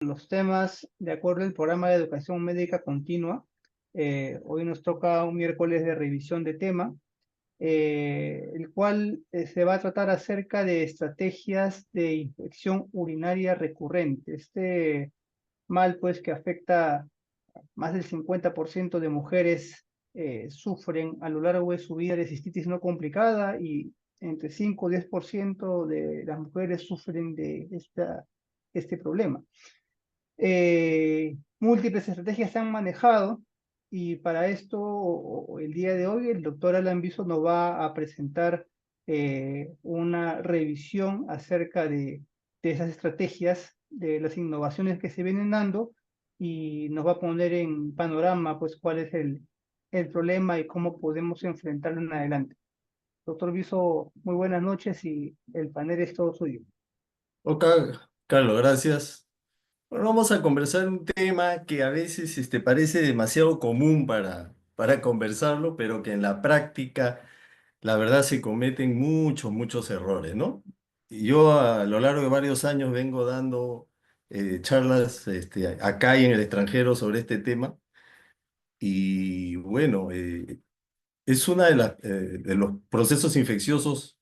Los temas de acuerdo al programa de educación médica continua. Hoy nos toca un miércoles de revisión de tema, el cual se va a tratar acerca de estrategias de infección urinaria recurrente. Este mal, pues, que afecta a más del 50% de mujeres, sufren a lo largo de su vida de cistitis no complicada, y entre 5 y 10% de las mujeres sufren de este problema. Múltiples estrategias se han manejado, y para esto, el día de hoy, el doctor Alan Biso nos va a presentar una revisión acerca de esas estrategias, de las innovaciones que se vienen dando, y nos va a poner en panorama, pues, cuál es el problema y cómo podemos enfrentarlo en adelante. Doctor Biso, muy buenas noches, y el panel es todo suyo. Ok, Carlos, gracias. Bueno, vamos a conversar un tema que a veces parece demasiado común para conversarlo, pero que en la práctica, la verdad, se cometen muchos errores, ¿no? Y yo a lo largo de varios años vengo dando charlas acá y en el extranjero sobre este tema. Y bueno, es una de los procesos infecciosos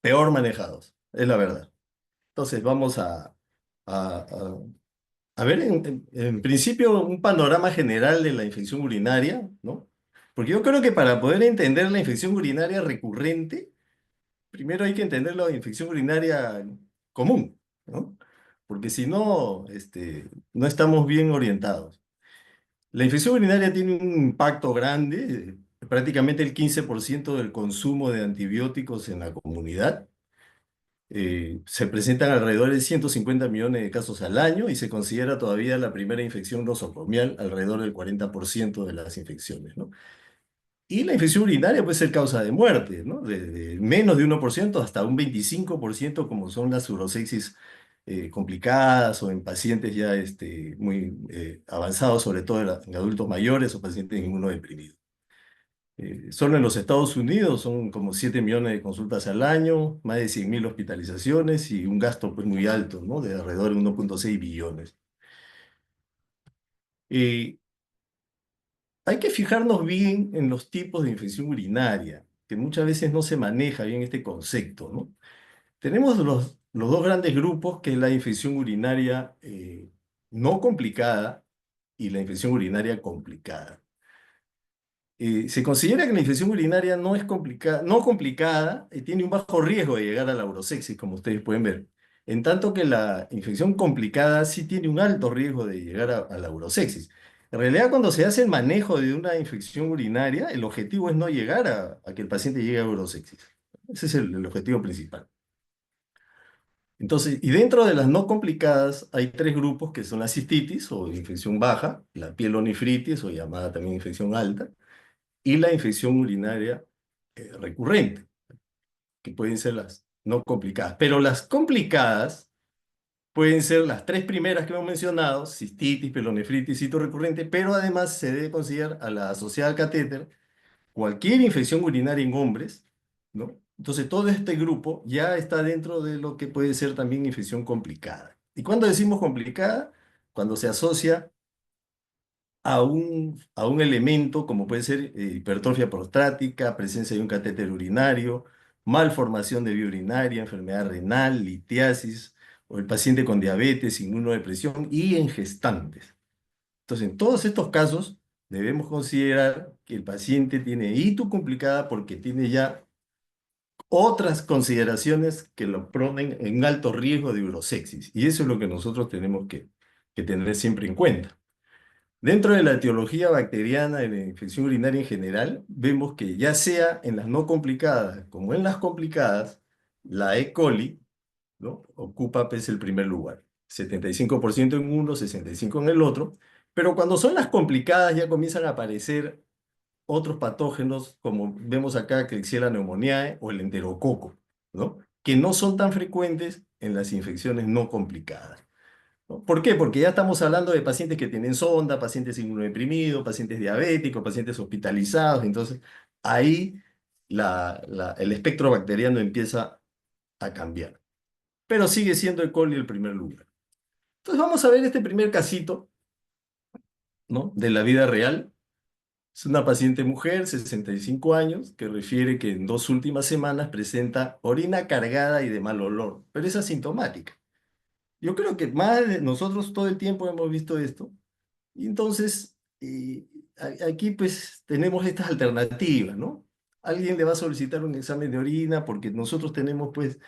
peor manejados, es la verdad. Entonces vamos a A ver, en principio, un panorama general de la infección urinaria, ¿no? Porque yo creo que para poder entender la infección urinaria recurrente, primero hay que entender la infección urinaria común, ¿no? Porque si no, no estamos bien orientados. La infección urinaria tiene un impacto grande, prácticamente el 15% del consumo de antibióticos en la comunidad. Se presentan alrededor de 150 millones de casos al año y se considera todavía la primera infección nosocomial alrededor del 40% de las infecciones, ¿no? Y la infección urinaria puede ser causa de muerte, ¿no? De menos de 1% hasta un 25%, como son las urosexis complicadas o en pacientes ya muy avanzados, sobre todo en adultos mayores o pacientes inmunodeprimidos. Solo en los Estados Unidos son como 7 millones de consultas al año, más de 100.000 hospitalizaciones y un gasto pues muy alto, ¿no? De alrededor de 1,6 billones. Eh, Hay que fijarnos bien en los tipos de infección urinaria, que muchas veces no se maneja bien este concepto, ¿no? Tenemos los dos grandes grupos, que es la infección urinaria no complicada y la infección urinaria complicada. Se considera que la infección urinaria no es complicada, no complicada, tiene un bajo riesgo de llegar a la urosexis, como ustedes pueden ver. En tanto que la infección complicada sí tiene un alto riesgo de llegar a la urosexis. En realidad, cuando se hace el manejo de una infección urinaria, el objetivo es no llegar a que el paciente llegue a urosexis. Ese es el objetivo principal. Entonces, y dentro de las no complicadas hay tres grupos que son la cistitis o infección baja, la pielonefritis o llamada también infección alta, y la infección urinaria recurrente, que pueden ser las no complicadas. Pero las complicadas pueden ser las tres primeras que hemos mencionado: cistitis, pielonefritis, cito recurrente, pero además se debe considerar a la asociada al catéter cualquier infección urinaria en hombres, ¿no? Entonces todo este grupo ya está dentro de lo que puede ser también infección complicada. ¿Y cuando decimos complicada? Cuando se asocia a un elemento como puede ser hipertrofia prostática, presencia de un catéter urinario, malformación de vía urinaria, enfermedad renal, litiasis, o el paciente con diabetes, inmunodepresión y en gestantes. Entonces, en todos estos casos, debemos considerar que el paciente tiene ITU complicada porque tiene ya otras consideraciones que lo ponen en alto riesgo de urosexis. Y eso es lo que nosotros tenemos que tener siempre en cuenta. Dentro de la etiología bacteriana de la infección urinaria en general, vemos que ya sea en las no complicadas como en las complicadas, la E. coli, ¿no? Ocupa pues el primer lugar. 75% en uno, 65% en el otro. Pero cuando son las complicadas ya comienzan a aparecer otros patógenos, como vemos acá, Klebsiella pneumoniae o el enterococo, ¿no? Que no son tan frecuentes en las infecciones no complicadas, ¿no? ¿Por qué? Porque ya estamos hablando de pacientes que tienen sonda, pacientes inmunodeprimidos, pacientes diabéticos, pacientes hospitalizados. Entonces, ahí el espectro bacteriano empieza a cambiar. Pero sigue siendo E. coli el primer lugar. Entonces vamos a ver este primer casito, ¿no? De la vida real. Es una paciente mujer, 65 años, que refiere que en 2 últimas semanas presenta orina cargada y de mal olor, pero es asintomática. Yo creo que más de nosotros todo el tiempo hemos visto esto. Y entonces, aquí pues tenemos estas alternativas, ¿no? Alguien le va a solicitar un examen de orina porque nosotros tenemos pues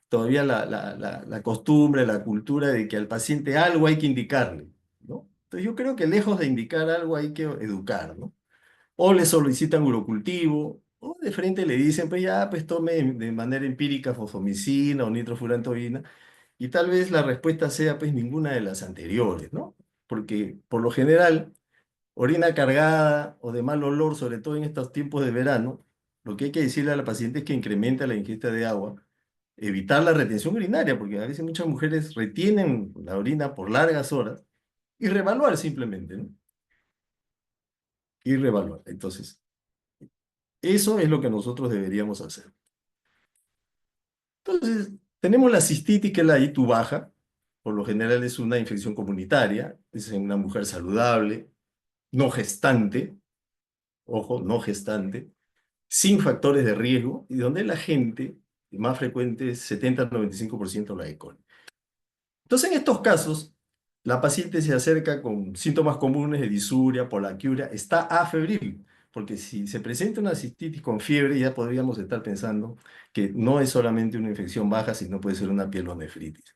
todavía la costumbre, la cultura de que al paciente algo hay que indicarle, ¿no? Entonces yo creo que lejos de indicar algo hay que educar, ¿no? O le solicitan urocultivo, o de frente le dicen, pues ya, pues tome de manera empírica fosfomicina o nitrofurantoína, y tal vez la respuesta sea pues ninguna de las anteriores, ¿no? Porque por lo general, orina cargada o de mal olor, sobre todo en estos tiempos de verano, lo que hay que decirle a la paciente es que incrementa la ingesta de agua, evitar la retención urinaria, porque a veces muchas mujeres retienen la orina por largas horas, y revaluar simplemente, ¿no? Y revaluar. Entonces, eso es lo que nosotros deberíamos hacer. Entonces, tenemos la cistitis, que es la ITU baja. Por lo general es una infección comunitaria, es en una mujer saludable, no gestante, ojo, no gestante, sin factores de riesgo, y donde la gente más frecuente es 70 al 95% la E. coli. Entonces, en estos casos, la paciente se acerca con síntomas comunes de disuria, polaquiuria, está afebril, porque si se presenta una cistitis con fiebre, ya podríamos estar pensando que no es solamente una infección baja, sino puede ser una pielonefritis.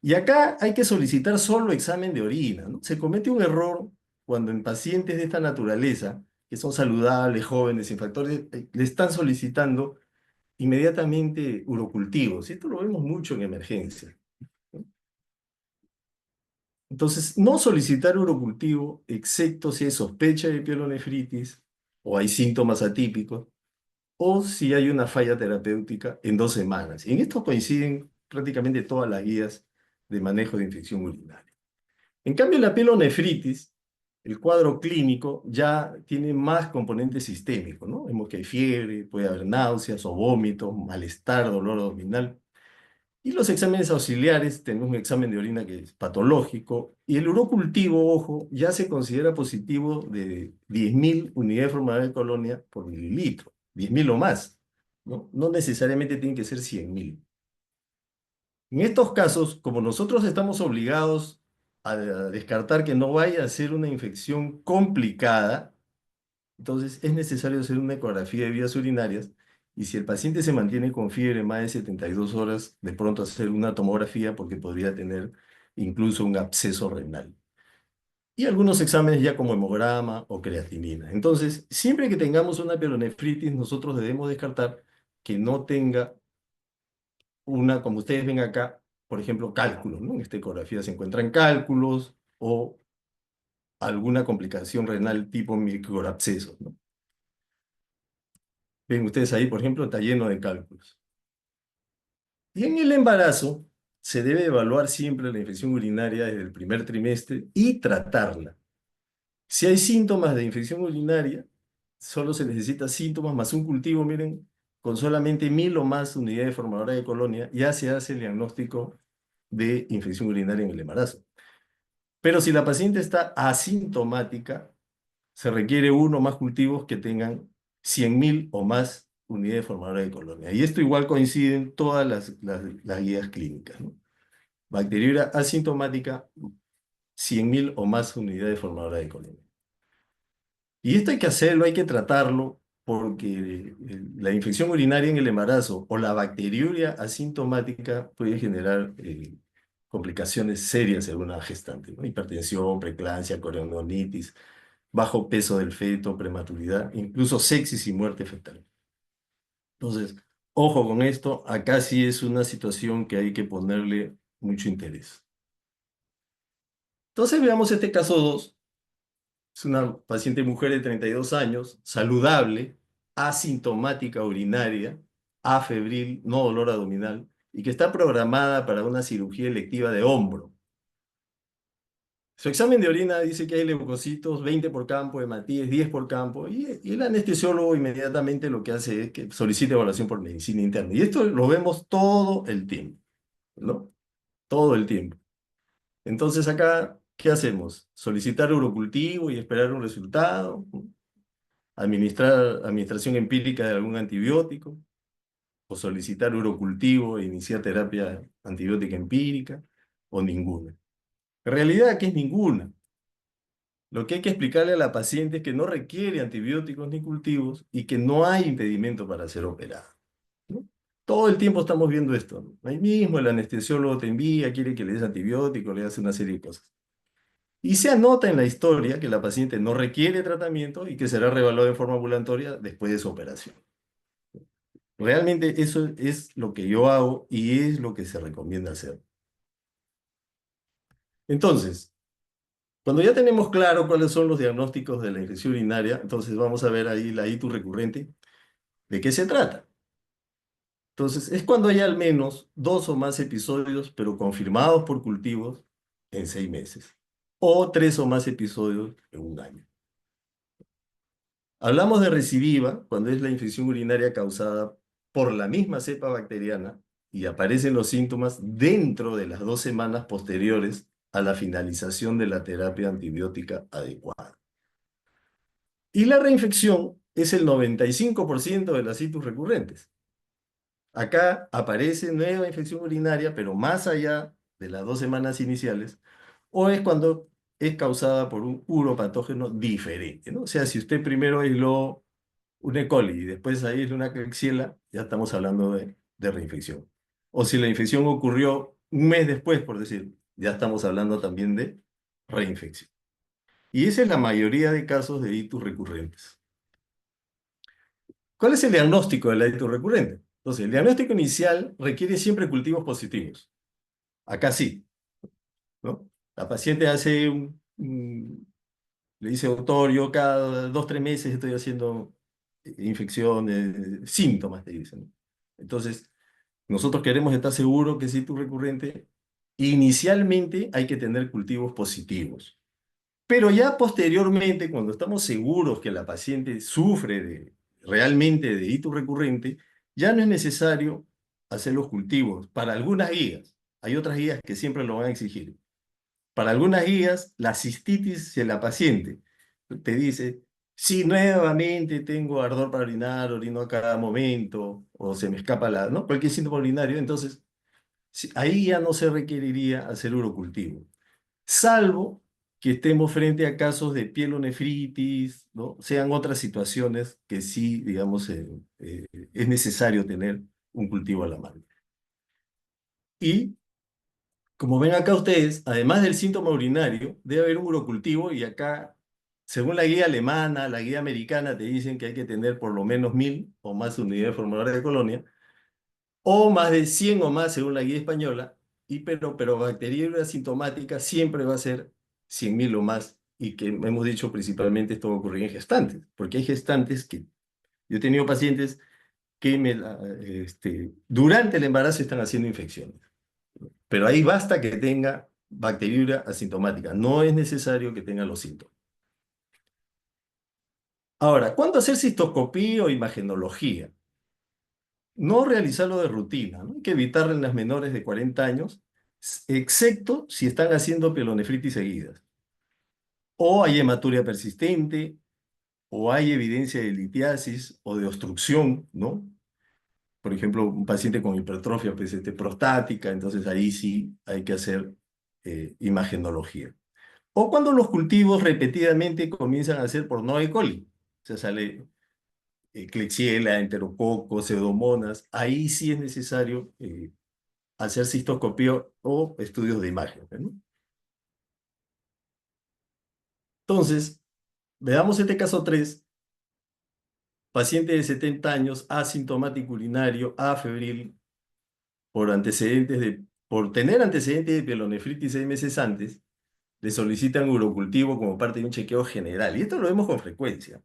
Y acá hay que solicitar solo examen de orina, ¿no? Se comete un error cuando en pacientes de esta naturaleza, que son saludables, jóvenes, sin factores, le están solicitando inmediatamente urocultivos. Y esto lo vemos mucho en emergencia. Entonces, no solicitar urocultivo, excepto si hay sospecha de pielonefritis o hay síntomas atípicos, o si hay una falla terapéutica en 2 semanas. Y en esto coinciden prácticamente todas las guías de manejo de infección urinaria. En cambio, la pielonefritis, el cuadro clínico ya tiene más componentes sistémicos, ¿no? Vemos que hay fiebre, puede haber náuseas o vómitos, malestar, dolor abdominal. Y los exámenes auxiliares, tenemos un examen de orina que es patológico, y el urocultivo, ojo, ya se considera positivo de 10.000 unidades formadoras de colonia por mililitro, 10.000 o más, ¿no? No necesariamente tienen que ser 100.000. En estos casos, como nosotros estamos obligados a descartar que no vaya a ser una infección complicada, entonces es necesario hacer una ecografía de vías urinarias, y si el paciente se mantiene con fiebre más de 72 horas, de pronto hacer una tomografía porque podría tener incluso un absceso renal. Y algunos exámenes ya como hemograma o creatinina. Entonces, siempre que tengamos una pielonefritis, nosotros debemos descartar que no tenga una, como ustedes ven acá, por ejemplo, cálculos, ¿no? En esta ecografía se encuentran cálculos o alguna complicación renal tipo microabscesos, ¿no? Ven ustedes ahí, por ejemplo, está lleno de cálculos. Y en el embarazo se debe evaluar siempre la infección urinaria desde el primer trimestre y tratarla. Si hay síntomas de infección urinaria, solo se necesita síntomas más un cultivo, miren, con solamente 1.000 o más unidades formadoras de colonia, ya se hace el diagnóstico de infección urinaria en el embarazo. Pero si la paciente está asintomática, se requiere uno o más cultivos que tengan 100.000 o más unidades formadoras de colonia. Y esto igual coincide en todas las guías clínicas, ¿no? Bacteriuria asintomática, 100.000 o más unidades formadoras de colonia. Y esto hay que hacerlo, hay que tratarlo, porque la infección urinaria en el embarazo o la bacteriuria asintomática puede generar complicaciones serias en una gestante, ¿no? Hipertensión, preeclampsia, coronitis, bajo peso del feto, prematuridad, incluso sepsis y muerte fetal. Entonces, ojo con esto, acá sí es una situación que hay que ponerle mucho interés. Entonces veamos este caso 2. Es una paciente mujer de 32 años, saludable, asintomática urinaria, afebril, no dolor abdominal, y que está programada para una cirugía electiva de hombro. Su examen de orina dice que hay leucocitos, 20 por campo, hematíes, 10 por campo, y el anestesiólogo inmediatamente lo que hace es que solicita evaluación por medicina interna. Y esto lo vemos todo el tiempo, ¿no? Todo el tiempo. Entonces acá, ¿qué hacemos? Solicitar urocultivo y esperar un resultado, administración empírica de algún antibiótico, o solicitar urocultivo e iniciar terapia antibiótica empírica, o ninguna. En realidad, ¿qué es ninguna? Lo que hay que explicarle a la paciente es que no requiere antibióticos ni cultivos y que no hay impedimento para ser operada, ¿no? Todo el tiempo estamos viendo esto, ¿no? Ahí mismo el anestesiólogo te envía, quiere que le des antibióticos, le hace una serie de cosas. Y se anota en la historia que la paciente no requiere tratamiento y que será reevaluada en forma ambulatoria después de su operación. Realmente eso es lo que yo hago y es lo que se recomienda hacer. Entonces, cuando ya tenemos claro cuáles son los diagnósticos de la infección urinaria, entonces vamos a ver ahí la ITU recurrente, ¿de qué se trata? Entonces, es cuando hay al menos 2 o más episodios, pero confirmados por cultivos en 6 meses, o 3 o más episodios en un año. Hablamos de recidiva cuando es la infección urinaria causada por la misma cepa bacteriana y aparecen los síntomas dentro de las 2 semanas posteriores a la finalización de la terapia antibiótica adecuada. Y la reinfección es el 95% de las citus recurrentes. Acá aparece nueva infección urinaria, pero más allá de las 2 semanas iniciales, o es cuando es causada por un uropatógeno diferente, ¿no? O sea, si usted primero aisló un E. coli y después aísla una Klebsiella, ya estamos hablando de reinfección. O si la infección ocurrió un mes después, por decir, ya estamos hablando también de reinfección. Y esa es la mayoría de casos de itus recurrentes. ¿Cuál es el diagnóstico de la itus recurrente? Entonces, el diagnóstico inicial requiere siempre cultivos positivos. Acá sí, ¿no? La paciente hace le dice, doctor, yo cada 2 o 3 meses estoy haciendo infecciones, síntomas, te dicen, ¿no? Entonces, nosotros queremos estar seguros que si tu recurrente, inicialmente hay que tener cultivos positivos. Pero ya posteriormente, cuando estamos seguros que la paciente sufre realmente de itus recurrente, ya no es necesario hacer los cultivos para algunas guías. Hay otras guías que siempre lo van a exigir. Para algunas guías, la cistitis de la paciente te dice, si nuevamente tengo ardor para orinar, orino a cada momento, o se me escapa ¿no? Cualquier síntoma urinario, entonces ahí ya no se requeriría hacer urocultivo, salvo que estemos frente a casos de pielonefritis, ¿no? Sean otras situaciones que sí, digamos, es necesario tener un cultivo a la mano. Y como ven acá ustedes, además del síntoma urinario, debe haber un urocultivo y acá, según la guía alemana, la guía americana, te dicen que hay que tener por lo menos 1000 o más unidades formulares de colonia, o más de 100 o más según la guía española, pero bacteriuria asintomática siempre va a ser 100.000 o más, y que hemos dicho principalmente esto va a ocurrir en gestantes, porque hay gestantes que, yo he tenido pacientes que durante el embarazo están haciendo infecciones. Pero ahí basta que tenga bacteriuria asintomática. No es necesario que tenga los síntomas. Ahora, ¿cuándo hacer cistoscopía o imagenología? No realizarlo de rutina, ¿no? Hay que evitarlo en las menores de 40 años, excepto si están haciendo pielonefritis seguidas. O hay hematuria persistente, o hay evidencia de litiasis o de obstrucción, ¿no? Por ejemplo, un paciente con hipertrofia pues, prostática, entonces ahí sí hay que hacer imagenología. O cuando los cultivos repetidamente comienzan a ser por no E. coli. O sea, sale Klebsiella, enterococos, pseudomonas. Ahí sí es necesario hacer cistoscopía o estudios de imagen, ¿no? Entonces, veamos este caso 3. Paciente de 70 años, asintomático urinario, afebril, por tener antecedentes de pielonefritis 6 meses antes, le solicitan urocultivo como parte de un chequeo general. Y esto lo vemos con frecuencia,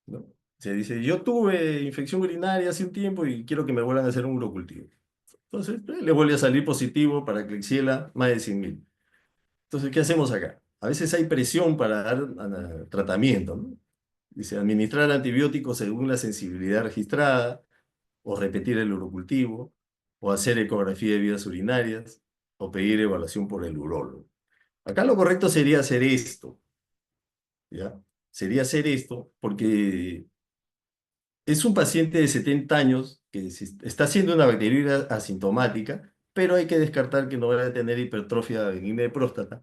¿no? Se dice, yo tuve infección urinaria hace un tiempo y quiero que me vuelvan a hacer un urocultivo. Entonces, le vuelve a salir positivo para Klebsiella más de 100.000. Entonces, ¿qué hacemos acá? A veces hay presión para dar tratamiento, ¿no? Dice, administrar antibióticos según la sensibilidad registrada, o repetir el urocultivo, o hacer ecografía de vías urinarias. o pedir evaluación por el urólogo. Acá lo correcto sería hacer esto, ¿ya? Sería hacer esto porque es un paciente de 70 años que está haciendo una bacteriuria asintomática, pero hay que descartar que no vaya a tener hipertrofia benigna de próstata,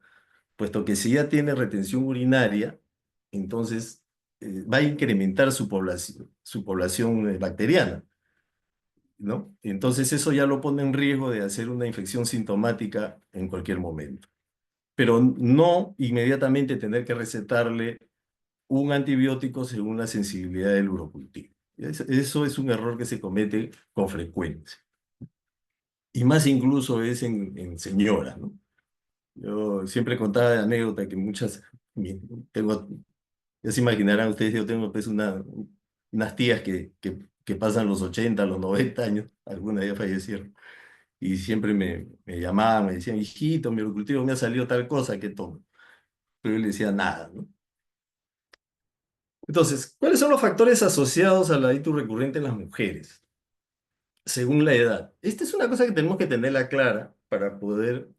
puesto que si ya tiene retención urinaria, entonces va a incrementar su población bacteriana, ¿no? Entonces eso ya lo pone en riesgo de hacer una infección sintomática en cualquier momento. Pero no inmediatamente tener que recetarle un antibiótico según la sensibilidad del urocultivo. Eso es un error que se comete con frecuencia. Y más incluso es en señoras, ¿no? Yo siempre contaba de anécdota que mi- tengo, ya se imaginarán ustedes, yo tengo pues unas tías que pasan los 80 los 90 años, algunas ya fallecieron, y siempre me llamaban, me decían, hijito, mi urocultivo me ha salido tal cosa que tomo. Pero yo le decía nada, ¿no? Entonces, ¿cuáles son los factores asociados a la ictus recurrente en las mujeres? Según la edad. Esta es una cosa que tenemos que tenerla clara para poder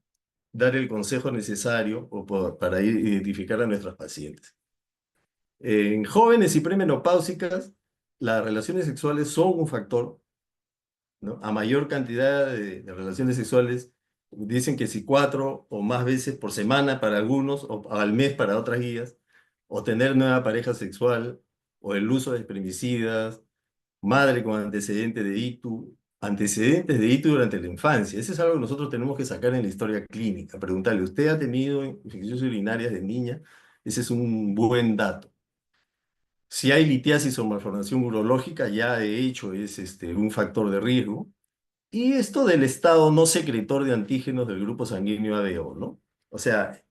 dar el consejo necesario para identificar a nuestras pacientes. En jóvenes y premenopáusicas, las relaciones sexuales son un factor, ¿no? A mayor cantidad de relaciones sexuales, dicen que si 4 o más veces por semana para algunos, o al mes para otras guías, o tener nueva pareja sexual, o el uso de espermicidas, madre con antecedentes de ictus durante la infancia. Eso es algo que nosotros tenemos que sacar en la historia clínica. Preguntarle, ¿usted ha tenido infecciones urinarias de niña? Ese es un buen dato. Si hay litiasis o malformación urológica, ya de hecho es un factor de riesgo. Y esto del estado no secretor de antígenos del grupo sanguíneo ABO, ¿no? O sea,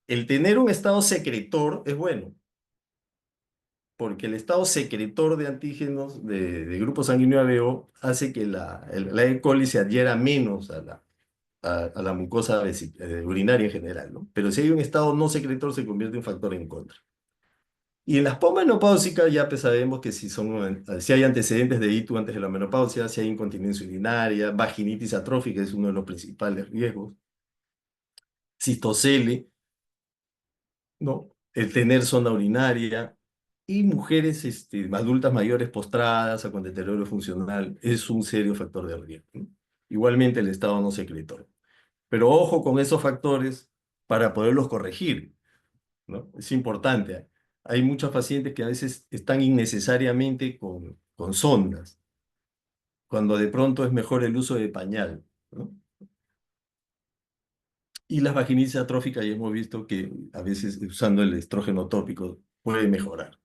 el tener un estado secretor es bueno, porque el estado secretor de antígenos de grupo sanguíneo ABO hace que la E. coli se adhiera menos a la mucosa urinaria en general, ¿no? Pero si hay un estado no secretor, se convierte en un factor en contra. Y en las posmenopáusicas ya pues sabemos que si hay antecedentes de ictus antes de la menopausia, si hay incontinencia urinaria, vaginitis atrófica es uno de los principales riesgos, cistocele, ¿no? El tener zona urinaria y mujeres adultas mayores postradas o con deterioro funcional es un serio factor de riesgo, ¿no? Igualmente el estado no secretorio. Pero ojo con esos factores para poderlos corregir, ¿no? Es importante. Hay muchos pacientes que a veces están innecesariamente con sondas, cuando de pronto es mejor el uso de pañal, ¿no? Y las vaginitis atróficas ya hemos visto que a veces usando el estrógeno tópico puede mejorar.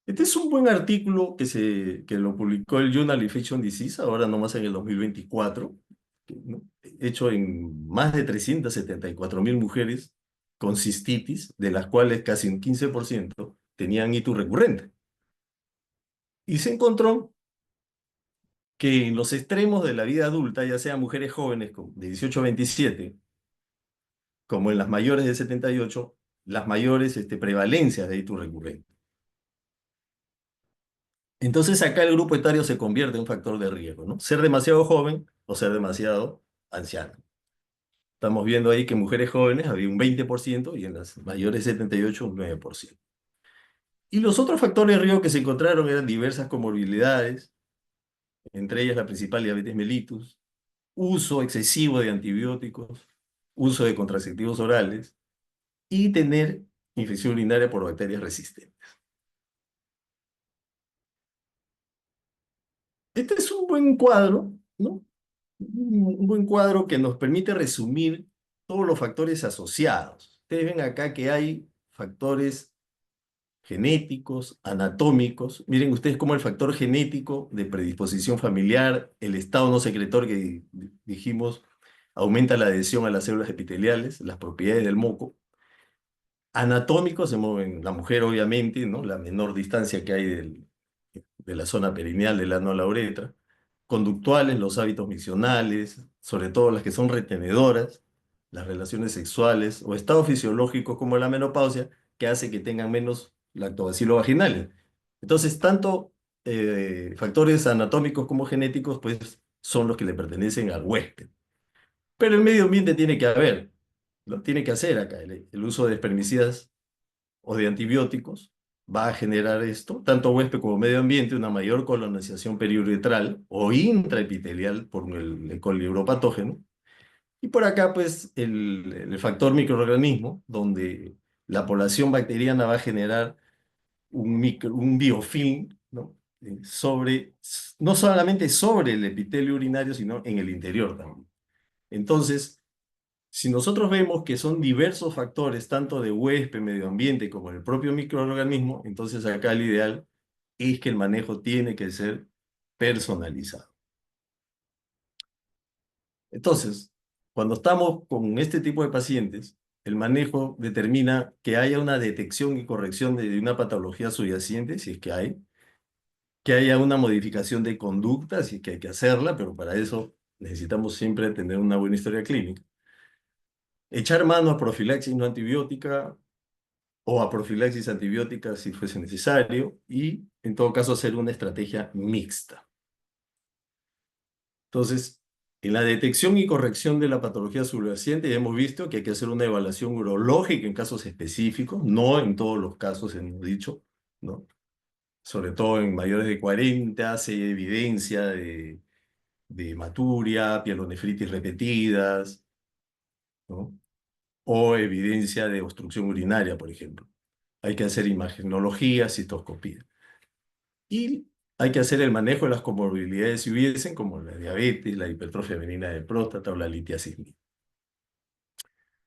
Este es un buen artículo que lo publicó el Journal Infection Disease, ahora nomás en el 2024, ¿no? Hecho en más de 374.000 mujeres con cistitis, de las cuales casi un 15% tenían ictus recurrente. Y se encontró que en los extremos de la vida adulta, ya sean mujeres jóvenes de 18 a 27, como en las mayores de 78, las mayores prevalencias de ictus recurrente. Entonces acá el grupo etario se convierte en un factor de riesgo, ¿no? Ser demasiado joven o ser demasiado anciano. Estamos viendo ahí que en mujeres jóvenes había un 20% y en las mayores de 78 un 9%. Y los otros factores de riesgo que se encontraron eran diversas comorbilidades, entre ellas la principal diabetes mellitus, uso excesivo de antibióticos, uso de contraceptivos orales y tener infección urinaria por bacterias resistentes. Este es un buen cuadro, ¿no? Un buen cuadro que nos permite resumir todos los factores asociados. Ustedes ven acá que hay factores genéticos, anatómicos. Miren ustedes cómo el factor genético de predisposición familiar, el estado no secretor que dijimos, aumenta la adhesión a las células epiteliales, las propiedades del moco. Anatómicos, se mueven la mujer obviamente, ¿no? La menor distancia que hay de la zona perineal del ano a la uretra. Conductuales, los hábitos miccionales, sobre todo las que son retenedoras, las relaciones sexuales o estados fisiológicos como la menopausia, que hace que tengan menos lactobacilo vaginales. Entonces, tanto factores anatómicos como genéticos, pues, son los que le pertenecen al huésped. Pero el medio ambiente tiene que haber, lo tiene que hacer acá. El uso de espermicidas o de antibióticos va a generar esto, tanto huésped como medio ambiente, una mayor colonización periuretral o intraepitelial por el coliuropatógeno. Y por acá, pues, el factor microorganismo, donde la población bacteriana va a generar un biofilm, ¿no? Sobre, no solamente sobre el epitelio urinario, sino en el interior también. Entonces, si nosotros vemos que son diversos factores, tanto de huésped, medio ambiente, como el propio microorganismo, entonces acá el ideal es que el manejo tiene que ser personalizado. Entonces, cuando estamos con este tipo de pacientes, el manejo determina que haya una detección y corrección de una patología subyacente, si es que haya una modificación de conducta, si es que hay que hacerla, pero para eso necesitamos siempre tener una buena historia clínica. Echar mano a profilaxis no antibiótica o a profilaxis antibiótica si fuese necesario y, en todo caso, hacer una estrategia mixta. Entonces, en la detección y corrección de la patología subyacente ya hemos visto que hay que hacer una evaluación urológica en casos específicos, no en todos los casos, hemos dicho, ¿no? Sobre todo en mayores de 40, se hay evidencia de hematuria, pielonefritis repetidas, ¿no? O evidencia de obstrucción urinaria, por ejemplo. Hay que hacer imagenología, citoscopía. Y hay que hacer el manejo de las comorbilidades si hubiesen, como la diabetes, la hipertrofia femenina de próstata o la litiasis mixta.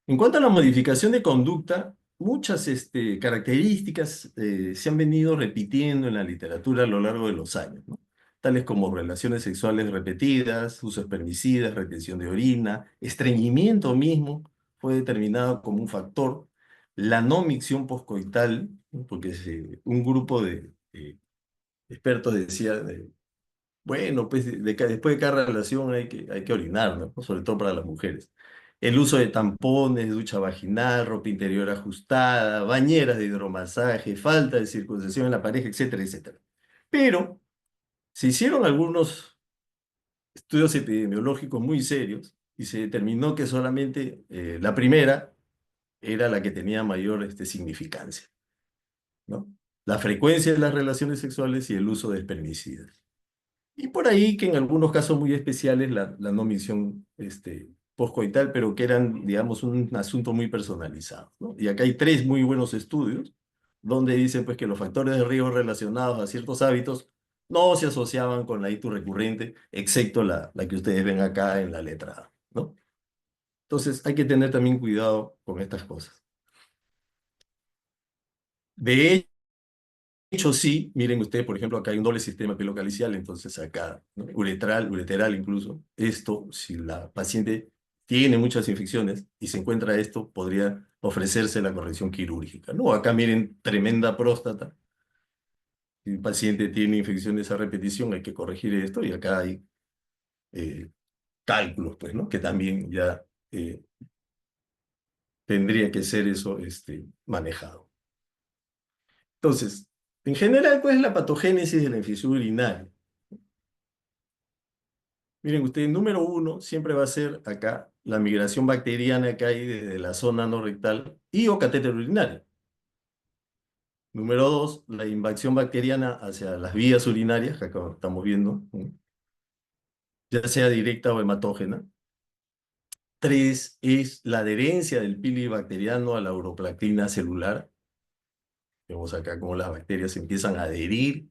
En cuanto a la modificación de conducta, muchas características se han venido repitiendo en la literatura a lo largo de los años, ¿no? Tales como relaciones sexuales repetidas, uso de espermicidas, retención de orina, estreñimiento mismo fue determinado como un factor, la no micción poscoital, ¿no? Porque un grupo de expertos decía, bueno, pues después de cada relación hay que orinar, ¿no? Sobre todo para las mujeres. El uso de tampones, ducha vaginal, ropa interior ajustada, bañeras de hidromasaje, falta de circuncisión en la pareja, etcétera, etcétera. Pero se hicieron algunos estudios epidemiológicos muy serios y se determinó que solamente la primera era la que tenía mayor significancia, ¿no? La frecuencia de las relaciones sexuales y el uso de espermicidas. Y por ahí que en algunos casos muy especiales la no misión postcoital, pero que eran, digamos, un asunto muy personalizado, ¿no? Y acá hay tres muy buenos estudios donde dicen pues, que los factores de riesgo relacionados a ciertos hábitos no se asociaban con la ictus recurrente, excepto la que ustedes ven acá en la letra A, ¿no? Entonces hay que tener también cuidado con estas cosas. De hecho, sí, miren ustedes, por ejemplo, acá hay un doble sistema pilocalicial, entonces acá, ¿no? Ureteral incluso. Esto, si la paciente tiene muchas infecciones y se encuentra esto, podría ofrecerse la corrección quirúrgica, ¿no? Acá miren, tremenda próstata. Si el paciente tiene infecciones a repetición, hay que corregir esto y acá hay eh, cálculos, pues, ¿no? Que también ya tendría que ser eso manejado. Entonces, en general, ¿cuál es la patogénesis de la infección urinaria? Miren, ustedes, número uno siempre va a ser acá la migración bacteriana que hay desde la zona no rectal y o catéter urinario. Número dos, la invasión bacteriana hacia las vías urinarias, que acá estamos viendo, ¿no? Ya sea directa o hematógena. Tres, es la adherencia del pili bacteriano a la uroplactina celular. Vemos acá cómo las bacterias empiezan a adherir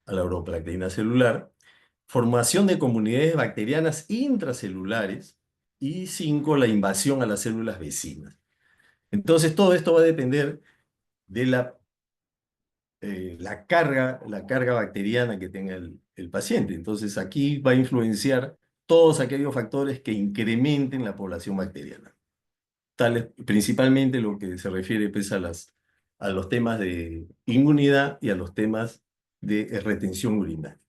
a la uroplactina celular. Formación de comunidades bacterianas intracelulares. Y cinco, la invasión a las células vecinas. Entonces, todo esto va a depender de la carga bacteriana que tenga el paciente. Entonces, aquí va a influenciar todos aquellos factores que incrementen la población bacteriana. Tales, principalmente lo que se refiere pues, a los temas de inmunidad y a los temas de retención urinaria.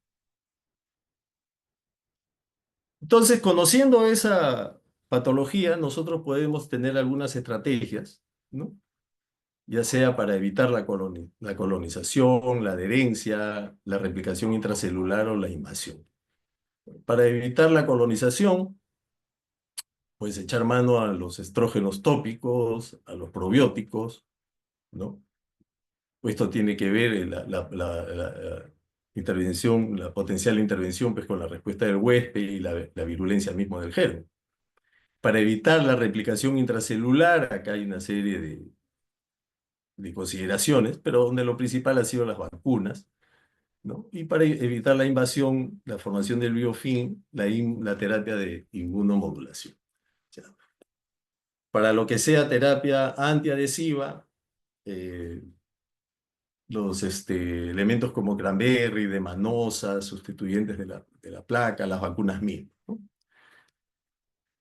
Entonces, conociendo esa patología, nosotros podemos tener algunas estrategias, ¿no? Ya sea para evitar la colonización, la adherencia, la replicación intracelular o la invasión. Para evitar la colonización, Puedes echar mano a los estrógenos tópicos, a los probióticos, ¿no? Esto tiene que ver la intervención, la potencial intervención pues, con la respuesta del huésped y la virulencia misma del germen. Para evitar la replicación intracelular, acá hay una serie de consideraciones, pero donde lo principal ha sido las vacunas, ¿no? Y para evitar la invasión, la formación del biofilm, la terapia de inmunomodulación. O sea, para lo que sea terapia antiadhesiva, eh, los elementos como cranberry, de manosa, sustituyentes de la placa, las vacunas MIR, ¿no?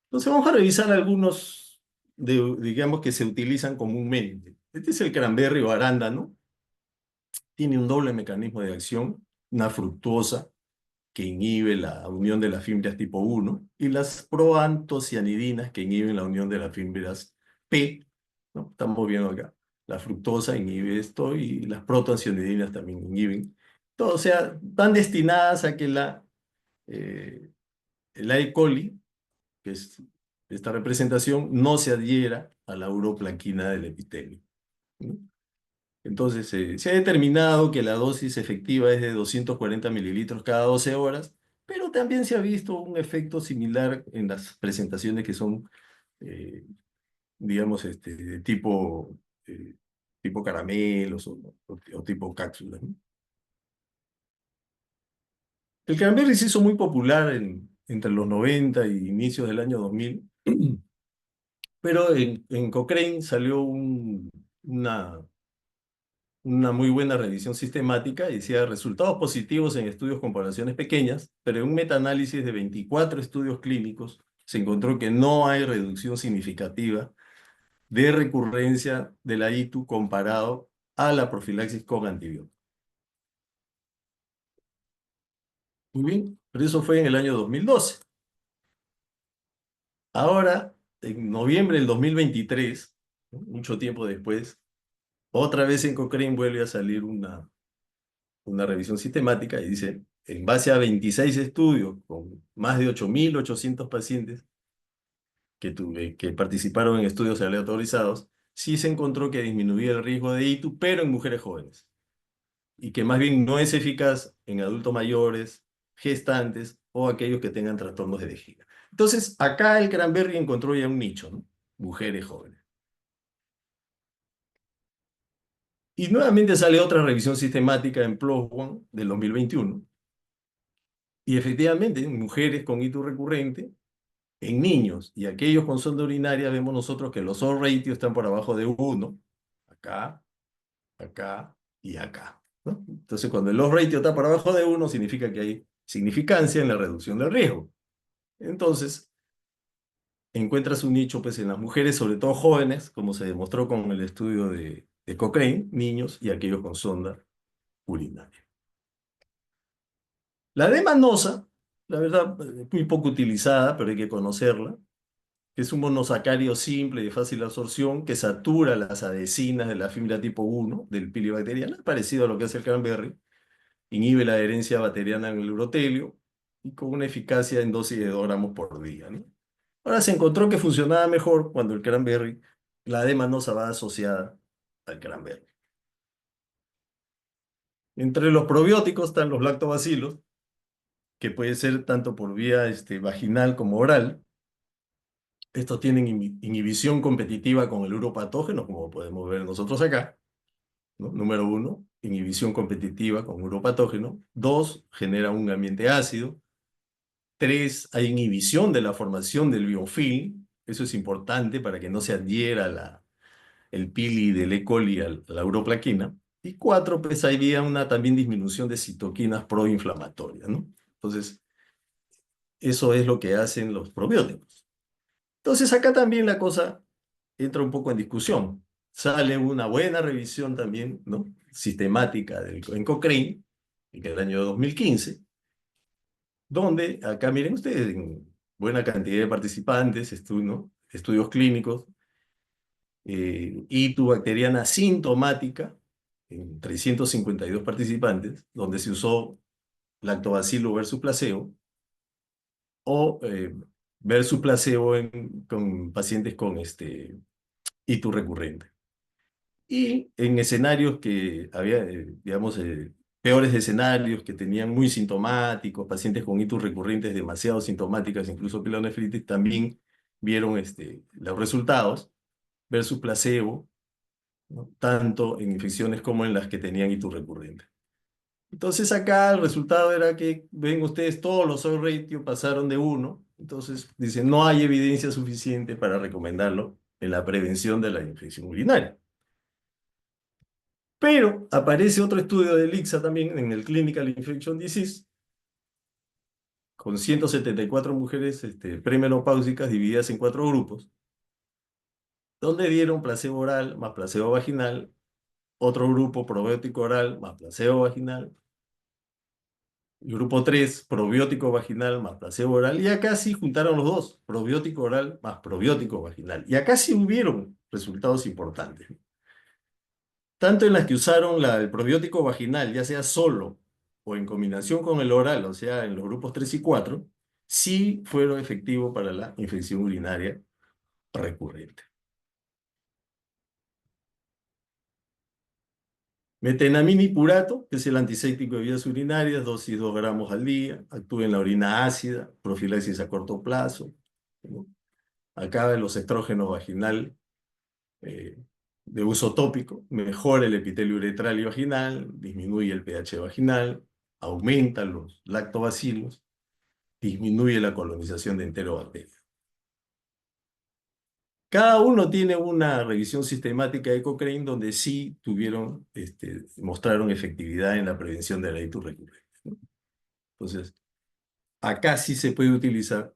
Entonces vamos a revisar algunos, digamos, que se utilizan comúnmente. Este es el cranberry o arándano. Tiene un doble mecanismo de acción, una fructuosa que inhibe la unión de las fibras tipo 1 y las proantocianidinas que inhiben la unión de las fibras P, ¿no? Estamos viendo acá. La fructosa inhibe esto y las protoncianidinas también inhiben. Todo, o sea, van destinadas a que la E. coli, que es esta representación, no se adhiera a la uroplaquina del epitelio, ¿no? Entonces, se ha determinado que la dosis efectiva es de 240 mililitros cada 12 horas, pero también se ha visto un efecto similar en las presentaciones que son, eh, digamos, de eh, tipo caramelos o tipo cápsulas, ¿no? El cranberry se hizo muy popular entre los 90 y inicios del año 2000, pero en Cochrane salió una muy buena revisión sistemática y decía resultados positivos en estudios con poblaciones pequeñas, pero en un metaanálisis de 24 estudios clínicos se encontró que no hay reducción significativa de recurrencia de la ITU comparado a la profilaxis con antibióticos. Muy bien, pero eso fue en el año 2012. Ahora, en noviembre del 2023, ¿no? Mucho tiempo después, otra vez en Cochrane vuelve a salir una revisión sistemática y dice, en base a 26 estudios con más de 8.800 pacientes que participaron en estudios aleatorizados, sí se encontró que disminuía el riesgo de ITU, pero en mujeres jóvenes, y que más bien no es eficaz en adultos mayores, gestantes o aquellos que tengan trastornos de vejiga. Entonces, acá el Cranberry encontró ya un nicho, ¿no? Mujeres jóvenes. Y nuevamente sale otra revisión sistemática en PLOS ONE del 2021. Y efectivamente, en mujeres con ITU recurrente, en niños y aquellos con sonda urinaria, vemos nosotros que los odds ratio están por abajo de 1, acá, acá y acá, ¿no? Entonces, cuando el odds ratio está por abajo de 1, significa que hay significancia en la reducción del riesgo. Entonces, encuentras un nicho pues, en las mujeres, sobre todo jóvenes, como se demostró con el estudio de Cochrane, niños y aquellos con sonda urinaria. La D-manosa, la verdad, es muy poco utilizada, pero hay que conocerla, que es un monosacárido simple y de fácil absorción que satura las adhesinas de la fibra tipo 1 del pili bacteriana, parecido a lo que hace el cranberry, inhibe la adherencia bacteriana en el urotelio y con una eficacia en dosis de 2 gramos por día, ¿no? Ahora se encontró que funcionaba mejor cuando el cranberry, la D-manosa va asociada al cranberry. Entre los probióticos están los lactobacilos, que puede ser tanto por vía vaginal como oral. Estos tienen inhibición competitiva con el uropatógeno, como podemos ver nosotros acá, ¿no? Número 1, inhibición competitiva con uropatógeno. 2, genera un ambiente ácido. 3, hay inhibición de la formación del biofilm. Eso es importante para que no se adhiera el pili del E. coli a la uroplaquina. Y 4, pues había una también disminución de citoquinas proinflamatorias, ¿no? Entonces, eso es lo que hacen los probióticos. Entonces, acá también la cosa entra un poco en discusión. Sale una buena revisión también, ¿no? Sistemática en Cochrane, en el año 2015, donde acá miren ustedes, en buena cantidad de participantes, ¿no? Estudios clínicos, ITU bacteriana sintomática, en 352 participantes, donde se usó lactobacilo versus placebo, o versus placebo con pacientes con hito recurrente. Y en escenarios que había, digamos, peores escenarios que tenían muy sintomáticos, pacientes con hitos recurrentes demasiado sintomáticas, incluso pielonefritis, también vieron los resultados versus placebo, ¿no? Tanto en infecciones como en las que tenían hitos recurrentes. Entonces acá el resultado era que, ven ustedes, todos los odds ratio pasaron de 1. Entonces dicen, no hay evidencia suficiente para recomendarlo en la prevención de la infección urinaria. Pero aparece otro estudio de Lixa también en el Clinical Infection Disease, con 174 mujeres premenopáusicas divididas en 4 grupos, donde dieron placebo oral más placebo vaginal, otro grupo probiótico oral más placebo vaginal, y grupo 3 probiótico vaginal más placebo oral, y acá sí juntaron los dos, probiótico oral más probiótico vaginal. Y acá sí hubieron resultados importantes. Tanto en las que usaron el probiótico vaginal, ya sea solo o en combinación con el oral, o sea, en los grupos 3 y 4, sí fueron efectivos para la infección urinaria recurrente. Metenamina-purato, que es el antiséptico de vías urinarias, dosis 2 gramos al día, actúa en la orina ácida, profilaxis a corto plazo, ¿no? Acaba los estrógenos vaginal eh, de uso tópico, mejora el epitelio uretral y vaginal, disminuye el pH vaginal, aumenta los lactobacilos, disminuye la colonización de enterobacterias. Cada uno tiene una revisión sistemática de Cochrane donde sí mostraron efectividad en la prevención de la ictus recurrente, ¿no? Entonces, acá sí se puede utilizar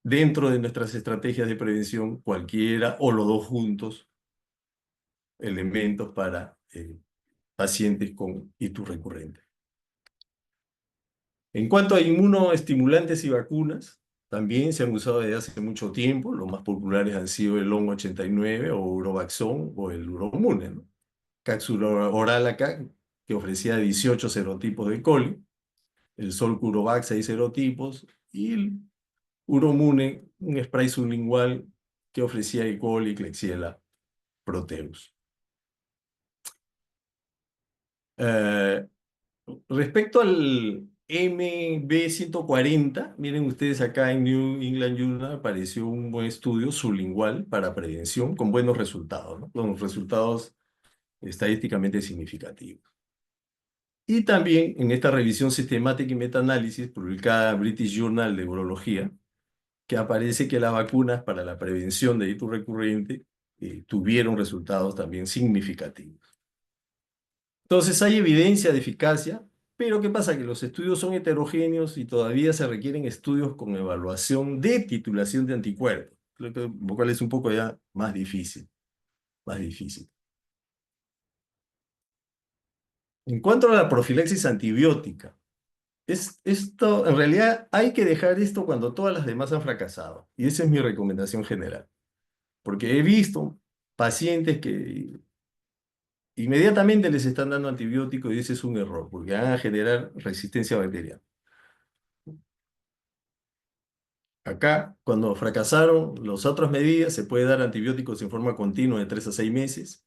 dentro de nuestras estrategias de prevención cualquiera o los dos juntos elementos para pacientes con ictus recurrente. En cuanto a inmunoestimulantes y vacunas, también se han usado desde hace mucho tiempo. Los más populares han sido el LON 89 o Urovaxón o el Uromune, ¿no? Cápsula oral acá, que ofrecía 18 serotipos de coli, el Solcurovac 6 serotipos, y el Uromune, un spray sublingual que ofrecía E. coli, Klebsiella, Proteus. Eh, Respecto al MB140, miren ustedes acá en New England Journal apareció un buen estudio sublingual para prevención con buenos resultados, ¿no? Con resultados estadísticamente significativos. Y también en esta revisión sistemática y metaanálisis publicada en British Journal de Urología, que aparece que las vacunas para la prevención de ictus recurrente tuvieron resultados también significativos. Entonces hay evidencia de eficacia, pero ¿qué pasa? Que los estudios son heterogéneos y todavía se requieren estudios con evaluación de titulación de anticuerpos, lo cual es un poco ya más difícil, más difícil. En cuanto a la profilaxis antibiótica, esto, en realidad hay que dejar esto cuando todas las demás han fracasado, y esa es mi recomendación general, porque he visto pacientes que inmediatamente les están dando antibióticos y ese es un error, porque van a generar resistencia bacteriana. Acá, cuando fracasaron las otras medidas, se puede dar antibióticos en forma continua de 3 a 6 meses.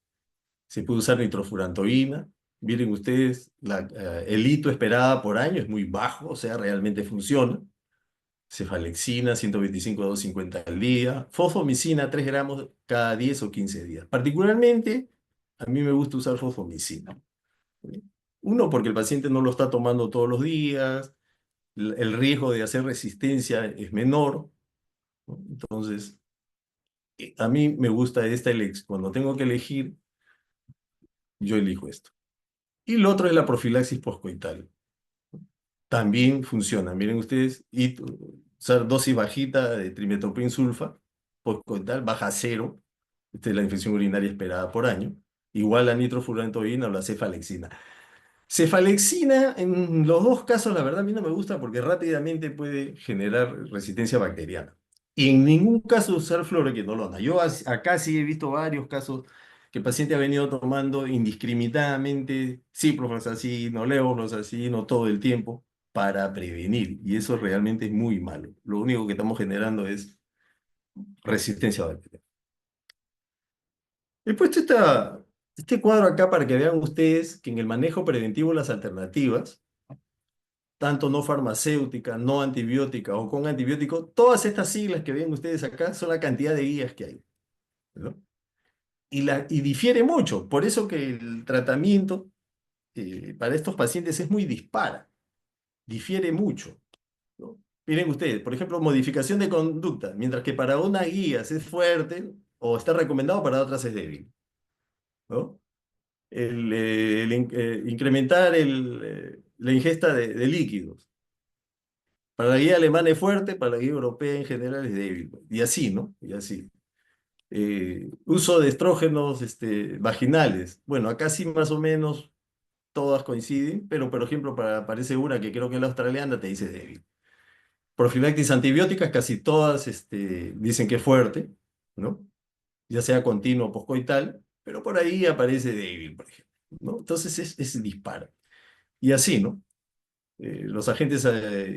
Se puede usar nitrofurantoína. Miren ustedes, el hito esperada por año es muy bajo, o sea, realmente funciona. Cefalexina, 125 a 250 al día. Fosfomicina, 3 gramos cada 10 o 15 días. Particularmente, a mí me gusta usar fosfomicina. Uno, porque el paciente no lo está tomando todos los días, el riesgo de hacer resistencia es menor, ¿no? Entonces, a mí me gusta esta elección. Cuando tengo que elegir, yo elijo esto. Y lo otro es la profilaxis postcoital. También funciona. Miren ustedes, y usar dosis bajita de trimetoprim sulfa postcoital, baja a cero. Esta es la infección urinaria esperada por año. Igual a nitrofurantoína o la cefalexina. Cefalexina, en los dos casos, la verdad a mí no me gusta porque rápidamente puede generar resistencia bacteriana. Y en ningún caso usar fluoroquinolona. Yo acá sí he visto varios casos que el paciente ha venido tomando indiscriminadamente ciprofloxacino, levofloxacino todo el tiempo. para prevenir, y eso realmente es muy malo. Lo único que estamos generando es resistencia bacteriana. He puesto este cuadro acá para que vean ustedes que en el manejo preventivo las alternativas, tanto no farmacéutica, no antibiótica o con antibiótico, todas estas siglas que ven ustedes acá son la cantidad de guías que hay, ¿no? Y difiere mucho, por eso que el tratamiento para estos pacientes es muy dispar, difiere mucho, ¿no? Miren ustedes, por ejemplo, modificación de conducta, mientras que para unas guías es fuerte o está recomendado, para otras es débil, ¿no? Incrementar la ingesta de líquidos. Para la guía alemana es fuerte, para la guía europea en general es débil. Y así, ¿no? Y así. Uso de estrógenos vaginales. Bueno, acá sí más o menos todas coinciden, pero por ejemplo, aparece una que creo que es la australiana, te dice débil. Profilaxis antibióticas, casi todas dicen que es fuerte, ¿no? Ya sea continuo o poscoital, pero por ahí aparece débil, por ejemplo, ¿no? Entonces es disparo. Y así, ¿no? Los agentes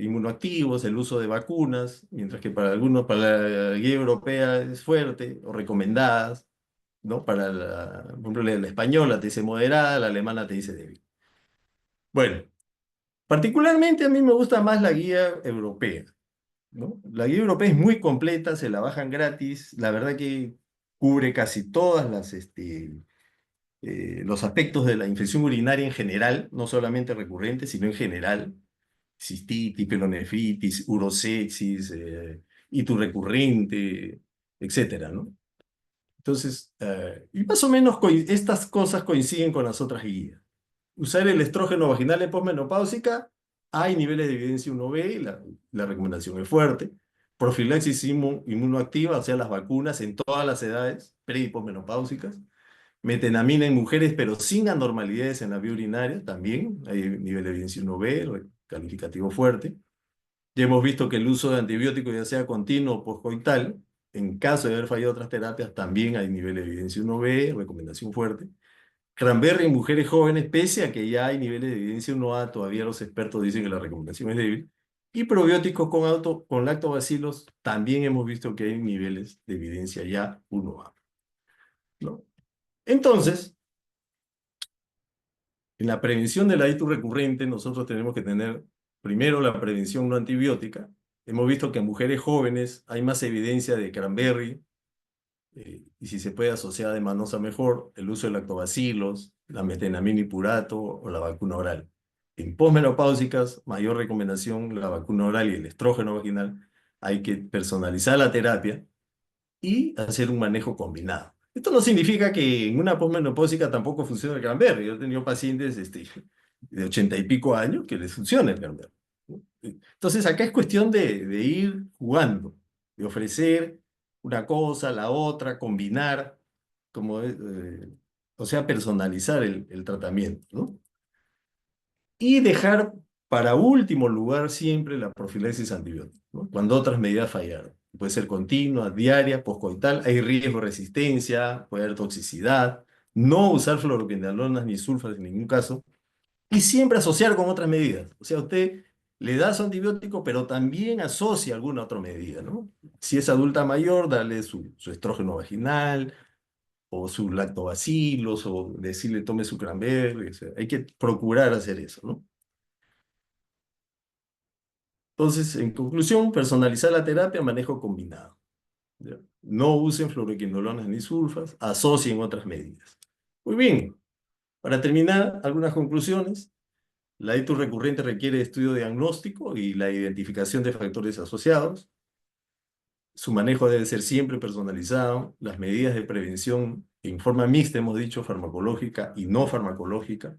inmunoactivos, el uso de vacunas, mientras que para algunos, para la guía europea es fuerte o recomendadas, ¿no? Por ejemplo, la española te dice moderada, la alemana te dice débil. Bueno, particularmente a mí me gusta más la guía europea, ¿no? La guía europea es muy completa, se la bajan gratis, la verdad que cubre casi todas los aspectos de la infección urinaria en general, no solamente recurrente, sino en general. Cistitis, pelonefritis, urosepsis, itus recurrente, etcétera, ¿no? Entonces, y más o menos estas cosas coinciden con las otras guías. Usar el estrógeno vaginal en posmenopáusica, hay niveles de evidencia 1B, y la recomendación es fuerte. Profilaxis inmunoactiva, o sea, las vacunas en todas las edades, pre y posmenopáusicas. Metenamina en mujeres, pero sin anormalidades en la vía urinaria, también hay nivel de evidencia 1B, calificativo fuerte. Ya hemos visto que el uso de antibióticos, ya sea continuo o poscoital, en caso de haber fallado otras terapias, también hay nivel de evidencia 1B, recomendación fuerte. Cranberry en mujeres jóvenes, pese a que ya hay niveles de evidencia 1A, todavía los expertos dicen que la recomendación es débil. Y probióticos con lactobacilos, también hemos visto que hay niveles de evidencia ya 1A, ¿no? Entonces, en la prevención de la itis recurrente, nosotros tenemos que tener primero la prevención no antibiótica. Hemos visto que en mujeres jóvenes hay más evidencia de cranberry, y si se puede asociar de manosa mejor, el uso de lactobacilos, la metenamina o la vacuna oral. En posmenopáusicas, mayor recomendación la vacuna oral y el estrógeno vaginal. Hay que personalizar la terapia y hacer un manejo combinado. Esto no significa que en una posmenopáusica tampoco funcione el cranberry. Yo he tenido pacientes de 80 y pico años que les funciona el cranberry, ¿no? Entonces acá es cuestión de ir jugando, de ofrecer una cosa, la otra, combinar, o sea, personalizar el tratamiento, ¿no? Y dejar para último lugar siempre la profilaxis antibiótica, ¿no? Cuando otras medidas fallaron. Puede ser continua, diaria, poscoital, hay riesgo de resistencia, puede haber toxicidad, no usar fluoroquinolonas ni sulfas en ningún caso, y siempre asociar con otras medidas. O sea, usted le da su antibiótico, pero también asocia alguna otra medida, ¿no? Si es adulta mayor, darle su estrógeno vaginal, o sus lactobacilos, o decirle tome su cranberry, o sea, hay que procurar hacer eso, ¿no? Entonces, en conclusión, personalizar la terapia, manejo combinado, ¿ya? No usen fluoroquinolonas ni sulfas, asocien otras medidas. Muy bien, para terminar, algunas conclusiones. La itis recurrente requiere estudio diagnóstico y la identificación de factores asociados. Su manejo debe ser siempre personalizado. Las medidas de prevención en forma mixta, hemos dicho, farmacológica y no farmacológica.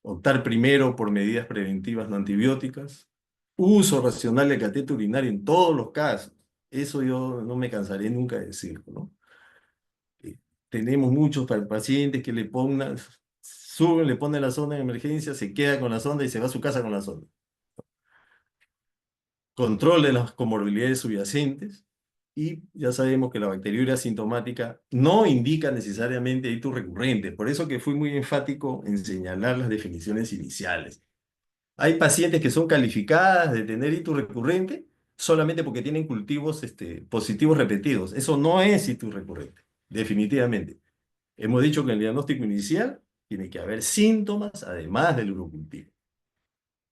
Optar primero por medidas preventivas no antibióticas. Uso racional del catéter urinario en todos los casos. Eso yo no me cansaré nunca de decirlo, ¿no? Eh, Tenemos muchos pacientes que le pongan, suben, le ponen la sonda en emergencia, se queda con la sonda y se va a su casa con la sonda. Control de las comorbilidades subyacentes, y ya sabemos que la bacteriuria asintomática no indica necesariamente itis recurrente. Por eso que fui muy enfático en señalar las definiciones iniciales. Hay pacientes que son calificadas de tener ictus recurrente solamente porque tienen cultivos positivos repetidos. Eso no es ictus recurrente, definitivamente. Hemos dicho que en el diagnóstico inicial tiene que haber síntomas además del urocultivo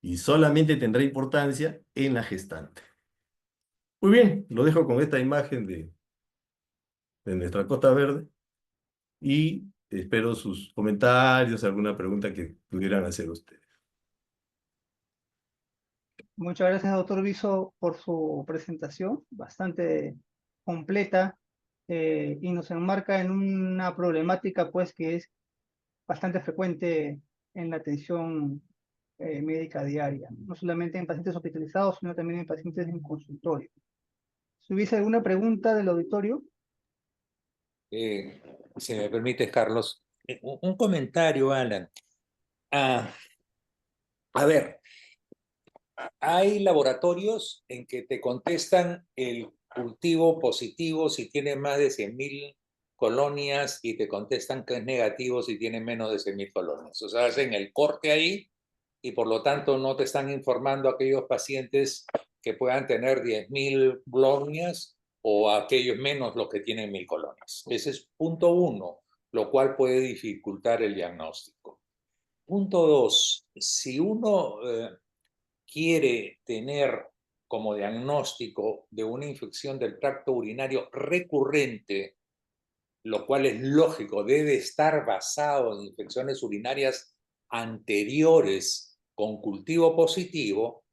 y solamente tendrá importancia en la gestante. Muy bien, lo dejo con esta imagen de nuestra Costa Verde y espero sus comentarios, alguna pregunta que pudieran hacer ustedes. Muchas gracias, doctor Viso, por su presentación, bastante completa, y nos enmarca en una problemática pues que es bastante frecuente en la atención médica diaria, no solamente en pacientes hospitalizados, sino también en pacientes en consultorio. Si hubiese alguna pregunta del auditorio, Eh, si me permites, Carlos, un comentario, Alan. Ah, a ver, hay laboratorios en que te contestan el cultivo positivo si tiene más de 100.000 colonias y te contestan que es negativo si tiene menos de 100.000 colonias. O sea, hacen el corte ahí y por lo tanto no te están informando a aquellos pacientes que puedan tener 10.000 colonias o a aquellos menos los que tienen 1.000 colonias. Ese es punto uno, lo cual puede dificultar el diagnóstico. Punto dos, si uno quiere tener como diagnóstico de una infección del tracto urinario recurrente, lo cual es lógico, debe estar basado en infecciones urinarias anteriores con cultivo positivo,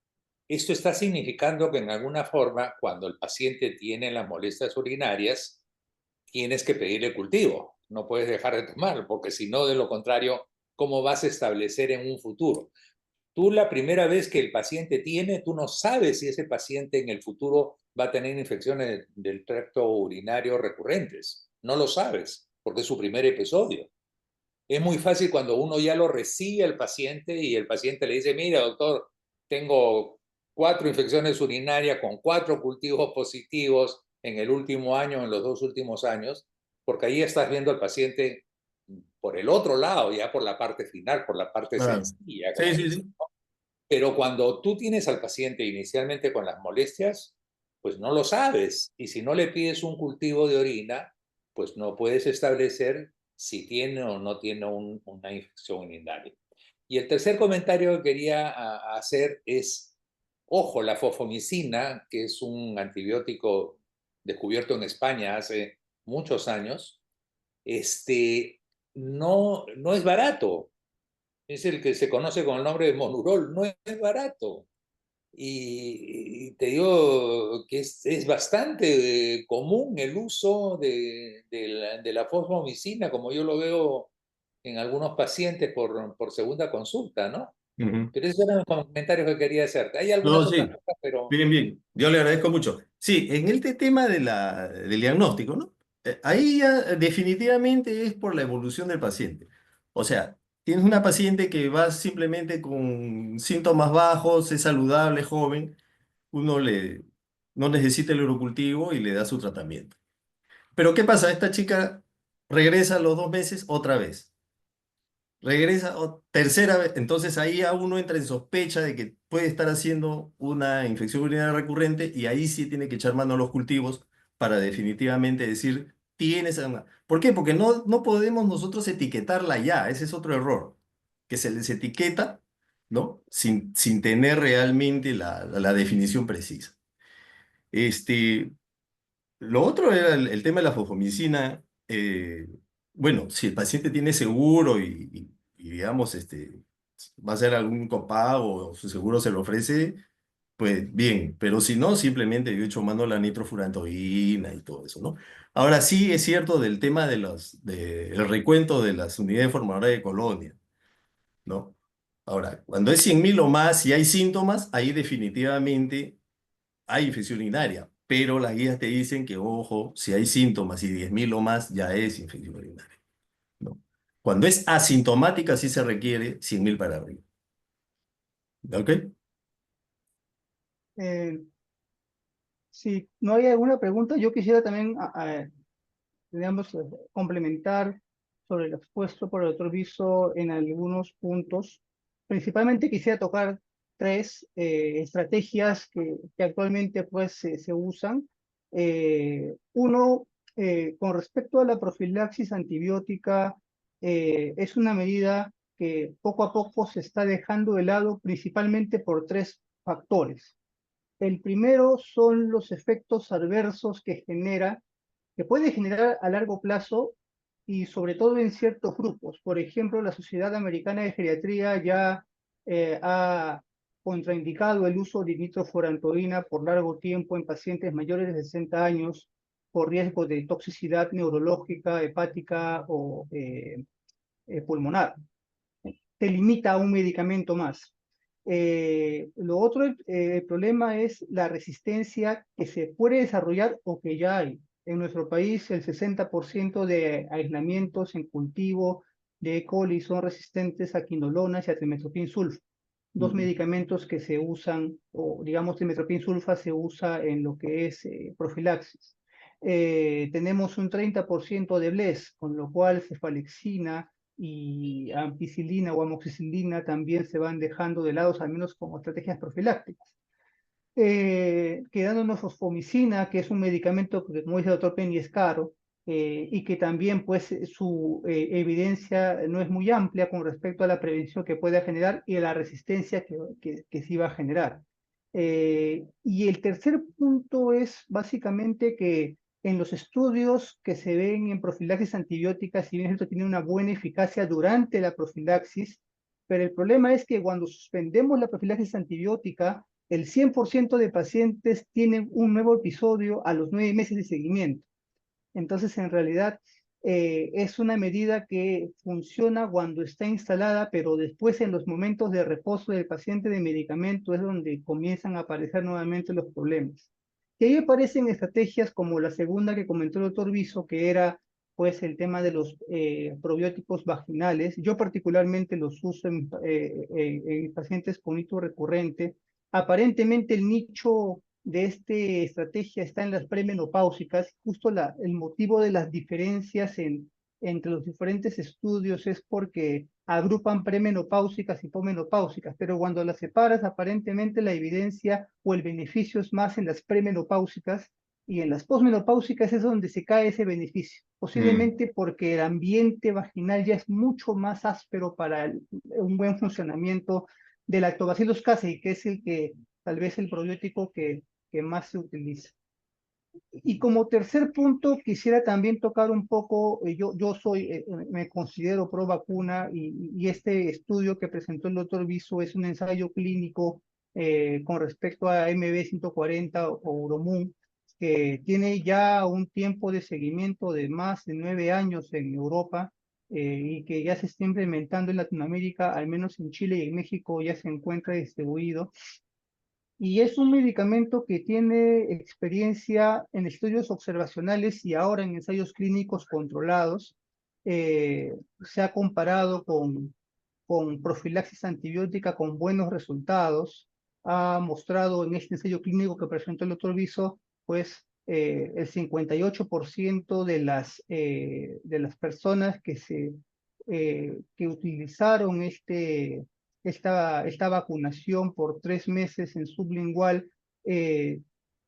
esto está significando que en alguna forma, cuando el paciente tiene las molestias urinarias, tienes que pedirle cultivo. No puedes dejar de tomarlo, porque si no, de lo contrario, ¿cómo vas a establecer en un futuro? Tú la primera vez que el paciente tiene, tú no sabes si ese paciente en el futuro va a tener infecciones del tracto urinario recurrentes. No lo sabes, porque es su primer episodio. Es muy fácil cuando uno ya lo recibe al paciente y el paciente le dice, mira, doctor, tengo 4 infecciones urinarias con 4 cultivos positivos en el último año, en los 2 últimos años, porque ahí estás viendo al paciente por el otro lado, ya por la parte final, por la parte Claro. sencilla, Sí, como sí, dice. sí. Pero cuando tú tienes al paciente inicialmente con las molestias, pues no lo sabes. Y si no le pides un cultivo de orina, pues no puedes establecer si tiene o no tiene una infección urinaria. Y el tercer comentario que quería hacer es, ojo, la fosfomicina, que es un antibiótico descubierto en España hace muchos años, no es barato. Es el que se conoce con el nombre de Monurol, no es barato. Y te digo que es bastante común el uso de la fosfomicina, como yo lo veo en algunos pacientes por segunda consulta, ¿no? Ujú. Pero esos eran los comentarios que quería hacerte. Hay No, algunas otras sí. cosas, pero Bien, bien. Yo le agradezco mucho. Sí, en este tema del diagnóstico, ¿no? Ahí ya definitivamente es por la evolución del paciente. O sea, tienes una paciente que va simplemente con síntomas bajos, es saludable, joven, uno no necesita el urocultivo y le da su tratamiento. Pero ¿qué pasa? Esta chica regresa a los 2 meses otra vez. Regresa tercera vez, entonces ahí ya uno entra en sospecha de que puede estar haciendo una infección urinaria recurrente y ahí sí tiene que echar mano a los cultivos para definitivamente decir, tienes... ¿Por qué? Porque no podemos nosotros etiquetarla ya, ese es otro error, que se les etiqueta, ¿no? Sin tener realmente la definición precisa. Este, lo otro era el tema de la fosfomicina. Bueno, si el paciente tiene seguro y, digamos, va a hacer algún copago o su seguro se lo ofrece, pues bien, pero si no, simplemente yo echo mano a la nitrofurantoína y todo eso, ¿no? Ahora sí es cierto del tema del recuento de las unidades formadoras de colonia, ¿no? Ahora, cuando es 100.000 o más y hay síntomas, ahí definitivamente hay infección urinaria, pero las guías te dicen que, ojo, si hay síntomas y 10.000 o más, ya es infección urinaria, ¿no? Cuando es asintomática, sí se requiere 100.000 para arriba. ¿Ok? eh, si no hay alguna pregunta, yo quisiera también, digamos, complementar sobre lo expuesto por el doctor Viso en algunos puntos. Principalmente quisiera tocar tres estrategias que actualmente pues se usan. Uno, con respecto a la profilaxis antibiótica, es una medida que poco a poco se está dejando de lado principalmente por tres factores. El primero son los efectos adversos que puede generar a largo plazo y sobre todo en ciertos grupos. Por ejemplo, la Sociedad Americana de Geriatría ya ha contraindicado el uso de nitrofurantoína por largo tiempo en pacientes mayores de 60 años por riesgo de toxicidad neurológica, hepática o pulmonar. Te limita a un medicamento más. Lo otro, el problema es la resistencia que se puede desarrollar o que ya hay. En nuestro país, el 60% de aislamientos en cultivo de E. coli son resistentes a quinolonas y a trimetoprim sulfa, dos medicamentos que se usan, o digamos, trimetoprim sulfa se usa en lo que es profilaxis. Tenemos un 30% de BLES, con lo cual cefalexina y ampicilina o amoxicilina también se van dejando de lado, al menos como estrategias profilácticas. Quedándonos fosfomicina, que es un medicamento que, como dice el doctor Penny, es caro, y que también pues su evidencia no es muy amplia con respecto a la prevención que pueda generar y a la resistencia que sí va a generar. Y el tercer punto es básicamente que en los estudios que se ven en profilaxis antibiótica, si bien esto tiene una buena eficacia durante la profilaxis, pero el problema es que cuando suspendemos la profilaxis antibiótica, el 100% de pacientes tienen un nuevo episodio a los 9 meses de seguimiento. Entonces, en realidad, es una medida que funciona cuando está instalada, pero después en los momentos de reposo del paciente de medicamento es donde comienzan a aparecer nuevamente los problemas. Y ahí aparecen estrategias como la segunda que comentó el doctor Viso, que era pues el tema de los probióticos vaginales. Yo particularmente los uso en pacientes con hito recurrente. Aparentemente el nicho de esta estrategia está en las premenopáusicas. Justo el motivo de las diferencias entre los diferentes estudios es porque agrupan premenopáusicas y posmenopáusicas, pero cuando las separas, aparentemente la evidencia o el beneficio es más en las premenopáusicas y en las posmenopáusicas es donde se cae ese beneficio, posiblemente porque el ambiente vaginal ya es mucho más áspero para un buen funcionamiento del Lactobacillus casei, que es el que tal vez el probiótico que más se utiliza. Y como tercer punto, quisiera también tocar un poco, me considero pro vacuna y este estudio que presentó el doctor Viso es un ensayo clínico con respecto a MB140 o Uromun, que tiene ya un tiempo de seguimiento de más de 9 años en Europa y que ya se está implementando en Latinoamérica, al menos en Chile y en México ya se encuentra distribuido. Y es un medicamento que tiene experiencia en estudios observacionales y ahora en ensayos clínicos controlados. Se ha comparado con profilaxis antibiótica con buenos resultados. Ha mostrado en este ensayo clínico que presentó el doctor Viso, pues el 58% de las personas que utilizaron esta vacunación por 3 meses en sublingual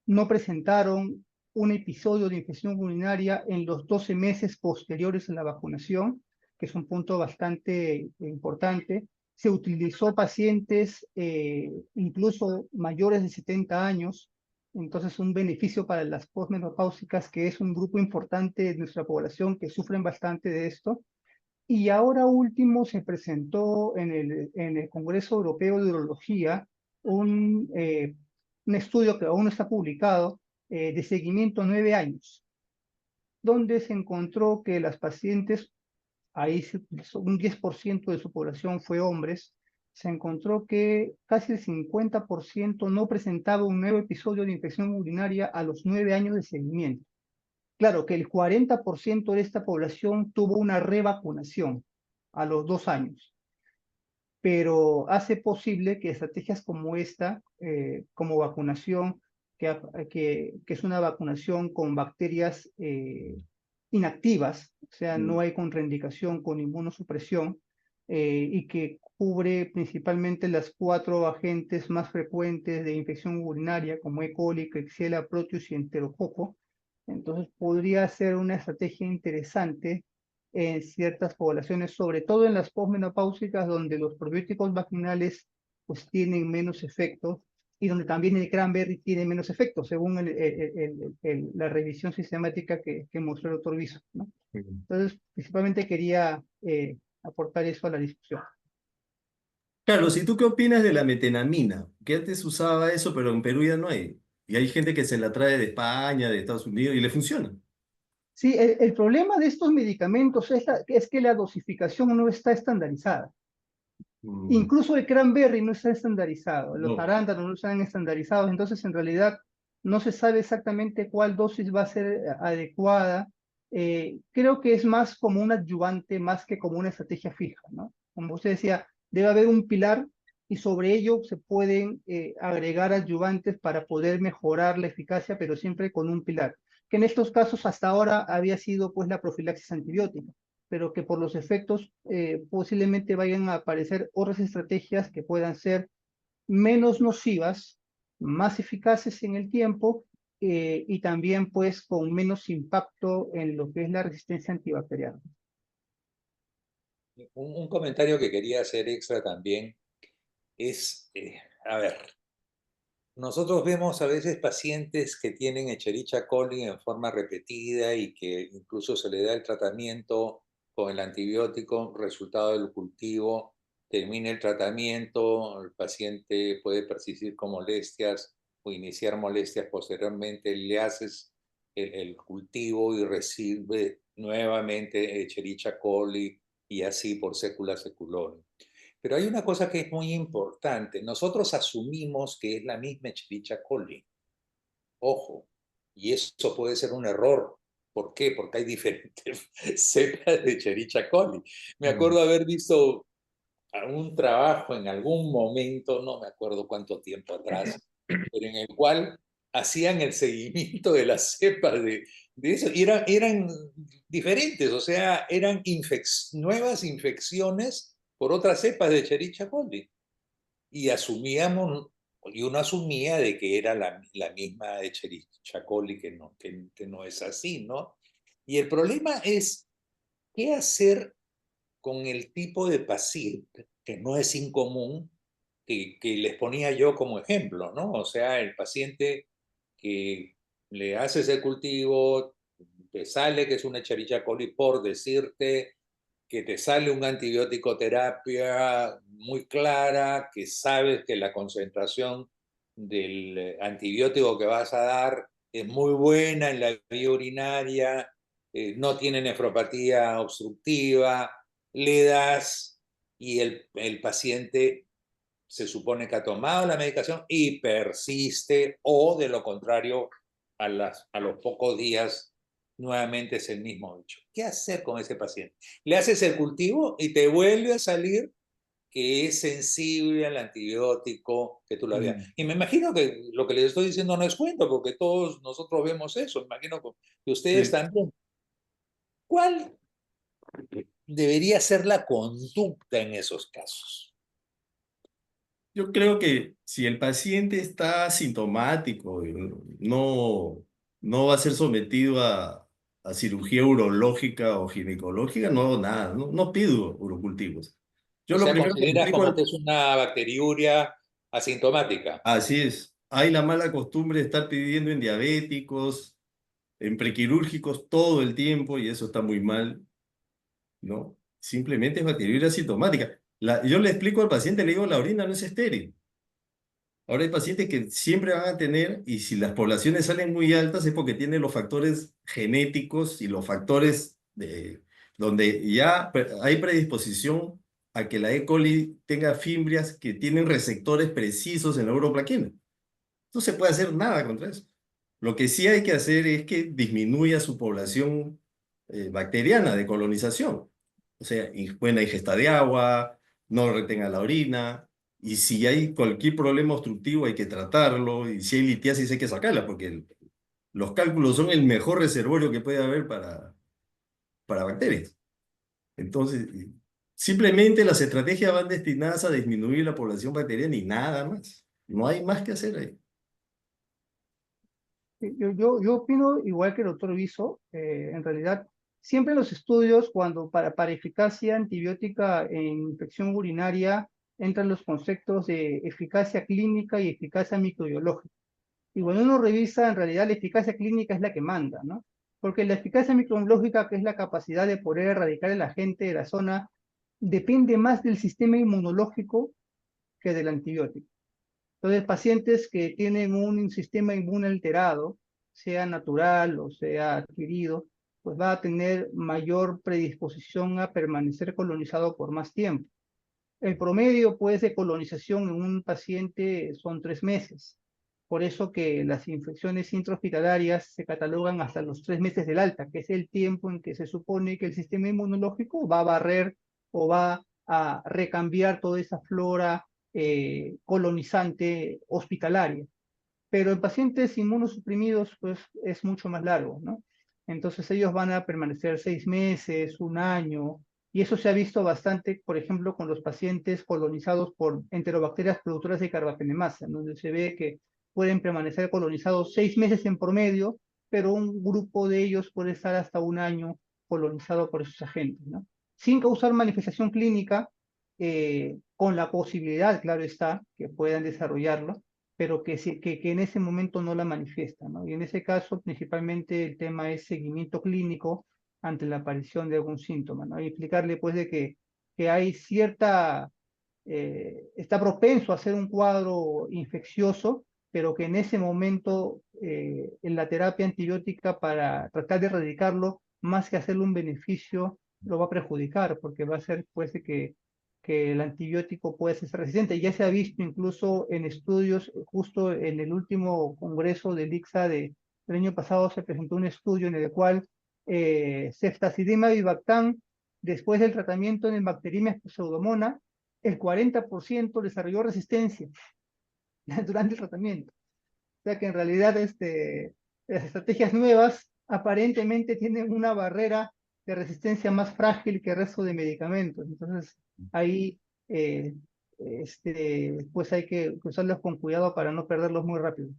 no presentaron un episodio de infección urinaria en los 12 meses posteriores a la vacunación, que es un punto bastante importante. Se utilizó pacientes incluso mayores de 70 años, entonces un beneficio para las posmenopáusicas, que es un grupo importante de nuestra población que sufren bastante de esto. Y ahora último se presentó en el Congreso Europeo de Urología un estudio que aún no está publicado de seguimiento a 9 años, donde se encontró que las pacientes, ahí un 10% de su población fue hombres, se encontró que casi el 50% no presentaba un nuevo episodio de infección urinaria a los 9 años de seguimiento. Claro que el 40% de esta población tuvo una revacunación a los 2 años, pero hace posible que estrategias como esta, como vacunación, que es una vacunación con bacterias inactivas, o sea, no hay contraindicación con inmunosupresión, y que cubre principalmente las 4 agentes más frecuentes de infección urinaria, como E. coli, Klebsiella, Proteus y Enterococo. Entonces podría ser una estrategia interesante en ciertas poblaciones, sobre todo en las posmenopáusicas, donde los probióticos vaginales pues tienen menos efectos y donde también el cranberry tiene menos efectos, según la revisión sistemática que mostró el doctor Viso, ¿no? Entonces, principalmente quería aportar eso a la discusión. Carlos, ¿y tú qué opinas de la metenamina? Que antes usaba eso, pero en Perú ya no hay. Y hay gente que se la trae de España, de Estados Unidos, y le funciona. Sí, el problema de estos medicamentos es que la dosificación no está estandarizada. Mm, Incluso el cranberry no está estandarizado, los no. arándanos no están estandarizados, entonces en realidad no se sabe exactamente cuál dosis va a ser adecuada. Creo que es más como un adyuvante más que como una estrategia fija, ¿no? Como usted decía, debe haber un pilar y sobre ello se pueden agregar adyuvantes para poder mejorar la eficacia, pero siempre con un pilar, que en estos casos hasta ahora había sido pues la profilaxis antibiótica, pero que por los efectos posiblemente vayan a aparecer otras estrategias que puedan ser menos nocivas, más eficaces en el tiempo y también pues con menos impacto en lo que es la resistencia antibacteriana. Un comentario que quería hacer extra también es, a ver, nosotros vemos a veces pacientes que tienen Escherichia coli en forma repetida y que incluso se le da el tratamiento con el antibiótico, resultado del cultivo, termina el tratamiento, el paciente puede persistir con molestias o iniciar molestias posteriormente, le haces el cultivo y recibe nuevamente Escherichia coli y así por sécula seculorum. Pero hay una cosa que es muy importante. Nosotros asumimos que es la misma Escherichia coli. Ojo, y eso puede ser un error. ¿Por qué? Porque hay diferentes cepas de Escherichia coli. Me Mm. acuerdo haber visto algún trabajo en algún momento, no me acuerdo cuánto tiempo atrás, pero en el cual hacían el seguimiento de las cepas de eso y eran diferentes, o sea, eran nuevas infecciones por otras cepas de Escherichia coli. Y asumíamos, y uno asumía de que era la misma Escherichia coli, que no es así, ¿no? Y el problema es, ¿qué hacer con el tipo de paciente, que no es incomún, que les ponía yo como ejemplo, ¿no? O sea, el paciente que le haces el cultivo, te sale que es una Escherichia coli por decirte, que te sale una antibiótico terapia muy clara, que sabes que la concentración del antibiótico que vas a dar es muy buena en la vía urinaria, no tiene nefropatía obstructiva, le das y el paciente se supone que ha tomado la medicación y persiste, o de lo contrario, a los pocos días nuevamente es el mismo hecho. ¿Qué hacer con ese paciente? Le haces el cultivo y te vuelve a salir que es sensible al antibiótico que tú lo habías. Mm. Y me imagino que lo que les estoy diciendo no es cuento, porque todos nosotros vemos eso. Me imagino que ustedes Sí. también. ¿Cuál debería ser la conducta en esos casos? Yo creo que si el paciente está sintomático, no, no va a ser sometido a cirugía urológica o ginecológica, no hago nada, no, no pido urocultivos. Yo O lo sea, primero que le consideras explico como que es una bacteriuria asintomática. así es, hay la mala costumbre de estar pidiendo en diabéticos, en prequirúrgicos todo el tiempo y eso está muy mal, ¿no? Simplemente es bacteriuria asintomática. Yo le explico al paciente, le digo, la orina no es estéril. Ahora hay pacientes que siempre van a tener, y si las poblaciones salen muy altas es porque tienen los factores genéticos y los factores donde ya hay predisposición a que la E. coli tenga fimbrias que tienen receptores precisos en la uroplaquina. No se puede hacer nada contra eso. Lo que sí hay que hacer es que disminuya su población bacteriana de colonización. O sea, buena ingesta de agua, no retenga la orina, y si hay cualquier problema obstructivo hay que tratarlo, y si hay litiasis hay que sacarla, porque los cálculos son el mejor reservorio que puede haber para bacterias. Entonces, Simplemente las estrategias van destinadas a disminuir la población bacteriana y nada más. No hay más que hacer ahí. Yo opino igual que el doctor Viso, en realidad, siempre en los estudios, cuando para eficacia antibiótica en infección urinaria, entran los conceptos de eficacia clínica y eficacia microbiológica. Y cuando uno revisa, en realidad la eficacia clínica es la que manda, ¿no? Porque la eficacia microbiológica, que es la capacidad de poder erradicar el agente de la zona, depende más del sistema inmunológico que del antibiótico. Entonces, pacientes que tienen un sistema inmune alterado, sea natural o sea adquirido, pues va a tener mayor predisposición a permanecer colonizado por más tiempo. El promedio, pues, de colonización en un paciente son 3 meses. Por eso que las infecciones intrahospitalarias se catalogan hasta los 3 meses del alta, que es el tiempo en que se supone que el sistema inmunológico va a barrer o va a recambiar toda esa flora colonizante hospitalaria. Pero en pacientes inmunosuprimidos, pues es mucho más largo, ¿no? Entonces ellos van a permanecer 6 meses, un año, y eso se ha visto bastante, por ejemplo, con los pacientes colonizados por enterobacterias productoras de carbapenemasa, donde se ve que pueden permanecer colonizados 6 meses en promedio, pero un grupo de ellos puede estar hasta un año colonizado por esos agentes, ¿no? Sin causar manifestación clínica, con la posibilidad, claro está, que puedan desarrollarlo, pero que en ese momento no la manifiesta, ¿no? Y en ese caso, principalmente el tema es seguimiento clínico ante la aparición de algún síntoma, ¿no? Y explicarle, pues, de que hay está propenso a hacer un cuadro infeccioso, pero que en ese momento en la terapia antibiótica para tratar de erradicarlo, más que hacerle un beneficio, lo va a perjudicar, porque va a ser, pues, de que el antibiótico puede ser resistente. Ya se ha visto incluso en estudios, justo en el último congreso del ICSA del año pasado se presentó un estudio en el cual ceftazidima y bactam, después del tratamiento en Bacteriemia pseudomonas, el 40% desarrolló resistencia durante el tratamiento. O sea que en realidad las estrategias nuevas aparentemente tienen una barrera de resistencia más frágil que el resto de medicamentos. Entonces, ahí pues hay que usarlos con cuidado para no perderlos muy rápido.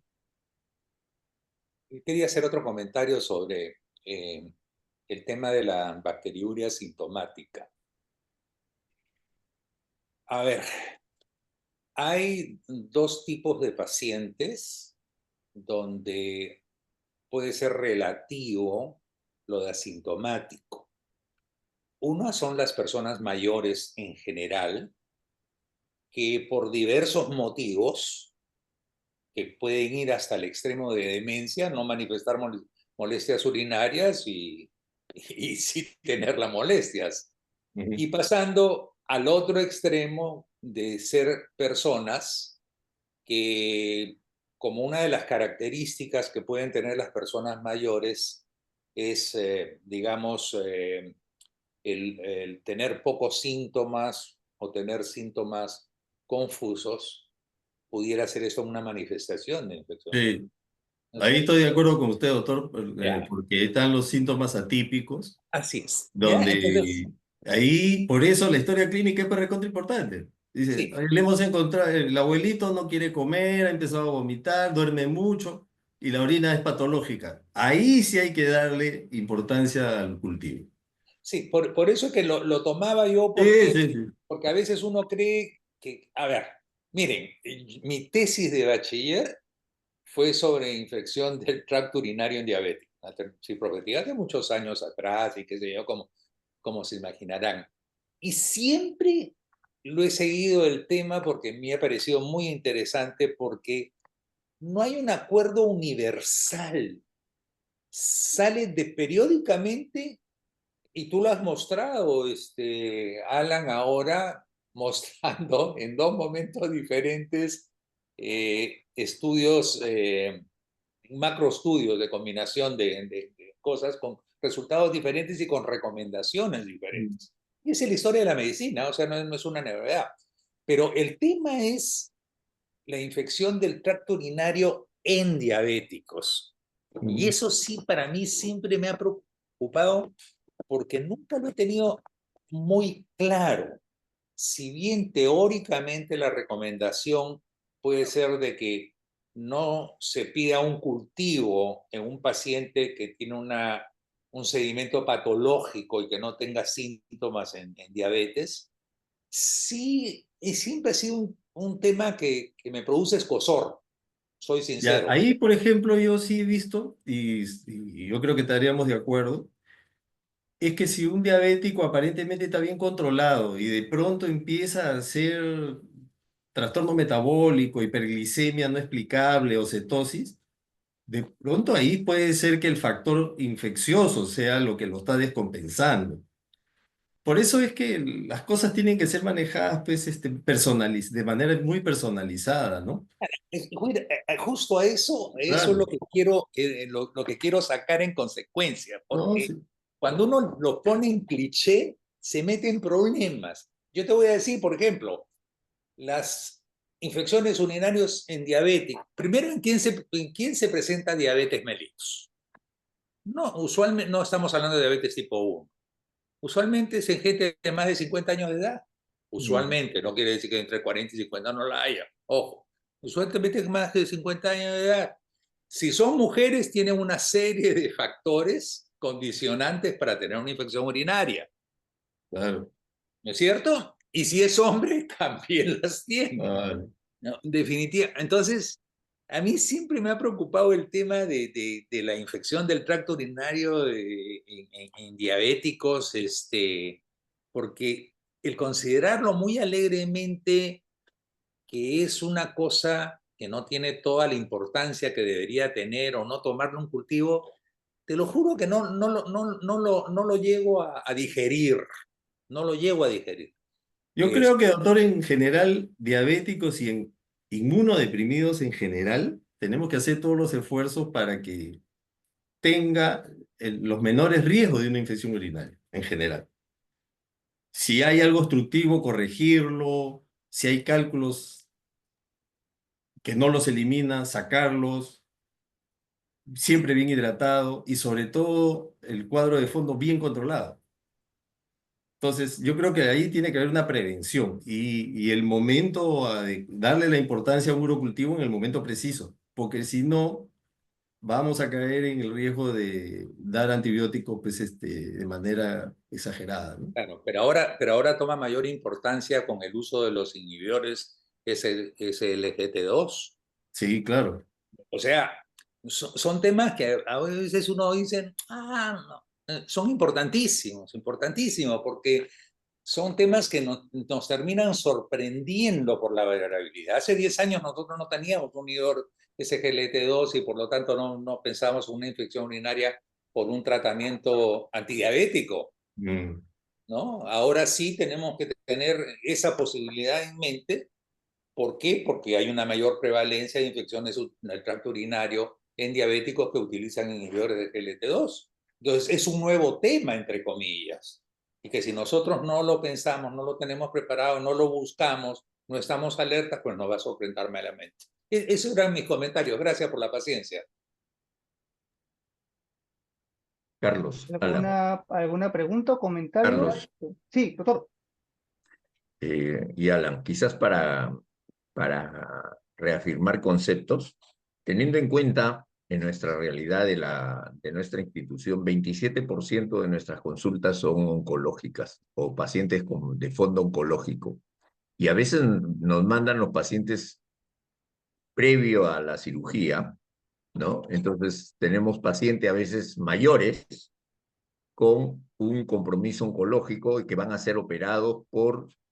Quería hacer otro comentario sobre el tema de la bacteriuria sintomática. A ver, hay dos tipos de pacientes donde puede ser relativo lo de asintomático. Una son las personas mayores en general, que por diversos motivos, que pueden ir hasta el extremo de demencia, no manifestar molestias urinarias y sí tener las molestias. Y pasando al otro extremo de ser personas que, como una de las características que pueden tener las personas mayores, es, digamos, el tener pocos síntomas o tener síntomas confusos, pudiera ser eso una manifestación de infección. Sí, ¿No es ahí cierto? estoy de acuerdo con usted, doctor, Ya, porque están los síntomas atípicos, así es. ¿Ya? Entonces, donde ahí, por eso la historia clínica es recontra importante. Dice, sí, ahí le hemos encontrado, el abuelito no quiere comer, ha empezado a vomitar, duerme mucho y la orina es patológica. Ahí sí hay que darle importancia al cultivo. sí, por eso que lo tomaba yo, Sí, sí, sí. porque a veces uno cree que, a ver, miren, mi tesis de bachiller fue sobre infección del tracto urinario en diabético. Sí, profetía de muchos años atrás y qué sé yo, como se imaginarán. Y siempre lo he seguido el tema porque me ha parecido muy interesante porque no hay un acuerdo universal. Sale periódicamente y tú lo has mostrado, Alan, ahora mostrando en dos momentos diferentes estudios, macroestudios de combinación de cosas con resultados diferentes y con recomendaciones diferentes. Y esa es la historia de la medicina, o sea, no es una novedad. Pero el tema es la infección del tracto urinario en diabéticos. Y Ujú. eso sí, para mí siempre me ha preocupado porque nunca lo he tenido muy claro. Si bien teóricamente la recomendación puede ser de que no se pida un cultivo en un paciente que tiene un sedimento patológico y que no tenga síntomas en diabetes, sí, y siempre ha sido un tema que me produce escozor, soy Ya, sincero. ahí, por ejemplo, yo sí he visto, y yo creo que estaríamos de acuerdo, es que si un diabético aparentemente está bien controlado y de pronto empieza a hacer trastorno metabólico, hiperglicemia no explicable o cetosis, de pronto ahí puede ser que el factor infeccioso sea lo que lo está descompensando. Por eso es que las cosas tienen que ser manejadas pues, de manera muy personalizada, ¿no? Justo a eso es Claro. lo que quiero sacar en consecuencia, No, porque sí. cuando uno lo pone en cliché, se mete en problemas. Yo te voy a decir, por ejemplo, las infecciones urinarias en diabéticos. Primero, ¿en quién se presenta diabetes mellitus? No, usualmente no estamos hablando de diabetes tipo 1. Usualmente es en gente de más de 50 años de edad. Mm, Usualmente, no quiere decir que entre 40 y 50 no la haya. Ojo, usualmente es más de 50 años de edad. Si son mujeres, tienen una serie de factores condicionantes para tener una infección urinaria, claro, ¿no es cierto? Y si es hombre, también las tiene. claro. ¿No? Definitiva. Entonces, a mí siempre me ha preocupado el tema de la infección del tracto urinario en diabéticos, porque el considerarlo muy alegremente que es una cosa que no tiene toda la importancia que debería tener o no tomarlo un cultivo, te lo juro que no lo llego a digerir, no lo llego a digerir. Yo creo que, doctor, en general, diabéticos y inmunodeprimidos en general, tenemos que hacer todos los esfuerzos para que tenga los menores riesgos de una infección urinaria, en general. Si hay algo obstructivo, corregirlo. Si hay cálculos que no los elimina, sacarlos. Siempre bien hidratado y sobre todo el cuadro de fondo bien controlado. Entonces, yo creo que ahí tiene que haber una prevención y el momento, darle la importancia a un urocultivo en el momento preciso, porque si no, vamos a caer en el riesgo de dar antibióticos pues, de manera exagerada, ¿no? Claro, pero ahora toma mayor importancia con el uso de los inhibidores SLGT2. Sí, claro. O sea, son temas que a veces uno dice, no, son importantísimos, importantísimos, porque son temas que nos terminan sorprendiendo por la variabilidad. Hace 10 años nosotros no teníamos un inhibidor SGLT2 y por lo tanto no pensábamos en una infección urinaria por un tratamiento antidiabético. Mm. ¿No? Ahora sí tenemos que tener esa posibilidad en mente. ¿Por qué? Porque hay una mayor prevalencia de infecciones del tracto urinario en diabéticos que utilizan inhibidores de GLT2. Entonces, es un nuevo tema, entre comillas. Y que si nosotros no lo pensamos, no lo tenemos preparado, no lo buscamos, no estamos alertas, pues nos va a sorprender malamente. Esos eran mis comentarios. Gracias por la paciencia. Carlos, Alan, ¿Alguna pregunta o comentario? Carlos Sí, doctor. y Alan, quizás para reafirmar conceptos, teniendo en cuenta en nuestra realidad de nuestra institución, 27% de nuestras consultas son oncológicas o pacientes de fondo oncológico. Y a veces nos mandan los pacientes previo a la cirugía, ¿no? Entonces tenemos pacientes a veces mayores con un compromiso oncológico y que van a ser operados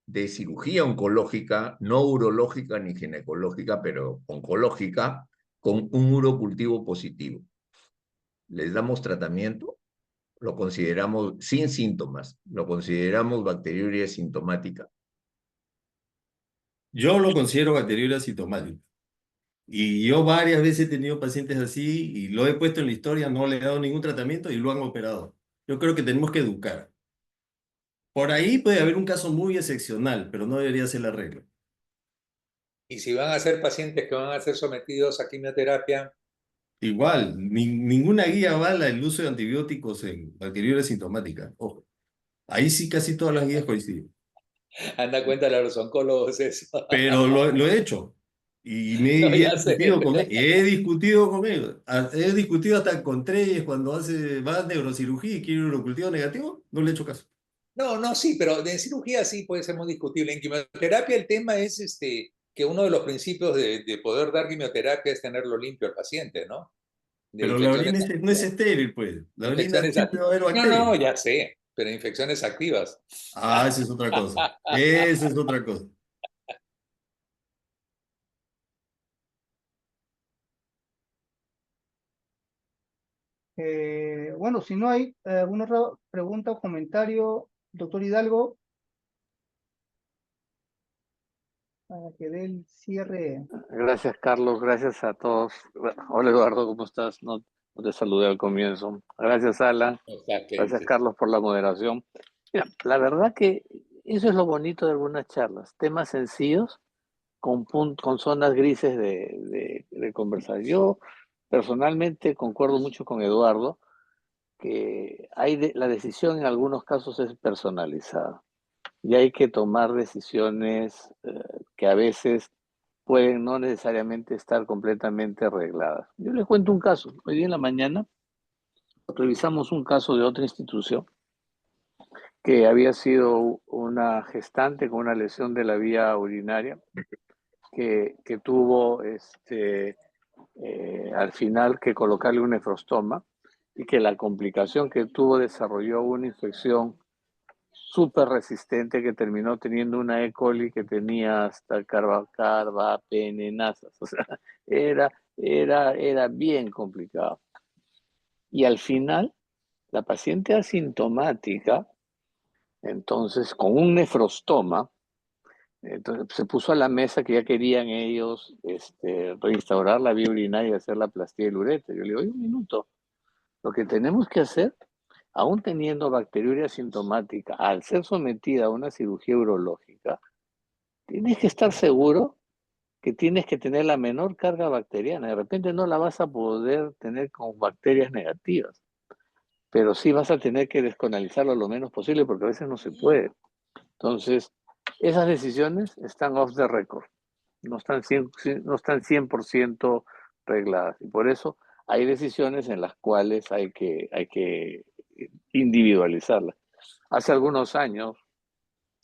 de cirugía oncológica, no urológica ni ginecológica, pero oncológica, con un urocultivo positivo. Les damos tratamiento, lo consideramos sin síntomas, lo consideramos bacteriuria sintomática. Yo lo considero bacteriuria sintomática. Y yo varias veces he tenido pacientes así y lo he puesto en la historia, no le he dado ningún tratamiento y lo han operado. Yo creo que tenemos que educar. Por ahí puede haber un caso muy excepcional, pero no debería ser la regla. Y si van a ser pacientes que van a ser sometidos a quimioterapia, Igual, ninguna guía avala el uso de antibióticos en bacteriuria sintomática. Ojo. Ahí sí casi todas las guías coinciden. Anda, cuéntale a los oncólogos eso. Pero lo he hecho. No, Y he ya sé. discutido con he discutido con ellos. He discutido hasta con Treyes cuando va a neurocirugía y quiere un urocultivo negativo, no le he hecho caso. No, no, sí, pero de cirugía sí puede ser muy discutible. En quimioterapia el tema es que uno de los principios de poder dar quimioterapia es tenerlo limpio al paciente, ¿no? De Pero la infecciones orina no es activas. estéril, pues. La orina Infecciones siempre va a haber No, bacterias. no, ya sé, pero infecciones activas. Ah, esa es otra cosa. Esa es otra cosa. Bueno, si no hay alguna otra pregunta o comentario, doctor Hidalgo, para que dé el cierre. Gracias, Carlos. Gracias a todos. Hola, Eduardo, ¿cómo estás? No te saludé al comienzo. Gracias, Alan. O sea, ¿qué Gracias, dices? Carlos, por la moderación. Mira, la verdad que eso es lo bonito de algunas charlas. Temas sencillos con zonas grises de conversar. Yo personalmente concuerdo mucho con Eduardo que la decisión en algunos casos es personalizada y hay que tomar decisiones que a veces pueden no necesariamente estar completamente arregladas. Yo les cuento un caso. Hoy día en la mañana revisamos un caso de otra institución que había sido una gestante con una lesión de la vía urinaria que tuvo al final que colocarle un nefrostoma y que la complicación que tuvo desarrolló una infección súper resistente que terminó teniendo una E. coli que tenía hasta carbapenemasas. O sea, era bien complicado. Y al final, la paciente asintomática, entonces con un nefrostoma, entonces se puso a la mesa que ya querían ellos reinstaurar la vía urinaria y hacer la plastía del ureter. Yo le digo, oye, un minuto, lo que tenemos que hacer, aún teniendo bacteriuria asintomática, al ser sometida a una cirugía urológica, tienes que estar seguro que tienes que tener la menor carga bacteriana. De repente no la vas a poder tener con bacterias negativas, pero sí vas a tener que desconalizarlo lo menos posible porque a veces no se puede. Entonces, esas decisiones están off the record, no están 100% regladas. Y por eso hay decisiones en las cuales hay que individualizarlas. Hace algunos años,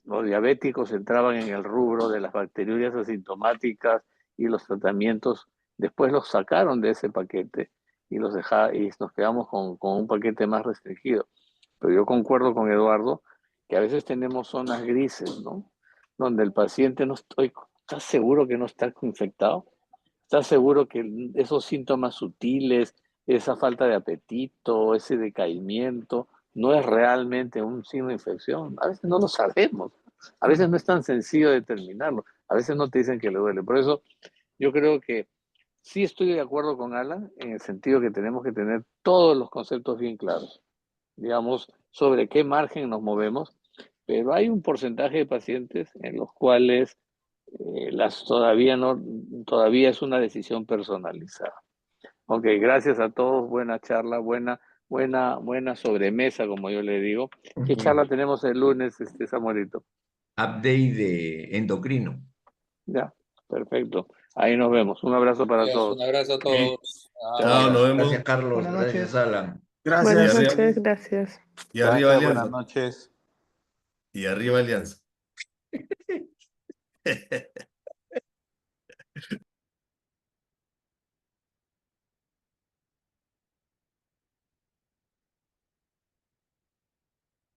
los diabéticos entraban en el rubro de las bacteriurias asintomáticas y los tratamientos, después los sacaron de ese paquete y y nos quedamos con un paquete más restringido. Pero yo concuerdo con Eduardo que a veces tenemos zonas grises, ¿no? Donde el paciente está seguro que no está infectado, está seguro que esos síntomas sutiles, esa falta de apetito, ese decaimiento, no es realmente un signo de infección. A veces no lo sabemos. A veces no es tan sencillo determinarlo. A veces no te dicen que le duele. Por eso yo creo que sí estoy de acuerdo con Alan en el sentido que tenemos que tener todos los conceptos bien claros, digamos, sobre qué margen nos movemos, pero hay un porcentaje de pacientes en los cuales todavía es una decisión personalizada. Ok, gracias a todos, buena charla, buena sobremesa, como yo le digo. ¿Qué charla tenemos el lunes, Samuelito? Update de endocrino. Ya, perfecto. Ahí nos vemos. Un abrazo para Un todos. abrazo a Sí. todos. Chao, nos Gracias, vemos. Carlos. Buenas Gracias, noches. Alan. Y Buenas Gracias. arriba, noches, gracias. y arriba Gracias, buenas Alianza. noches. Y arriba Alianza.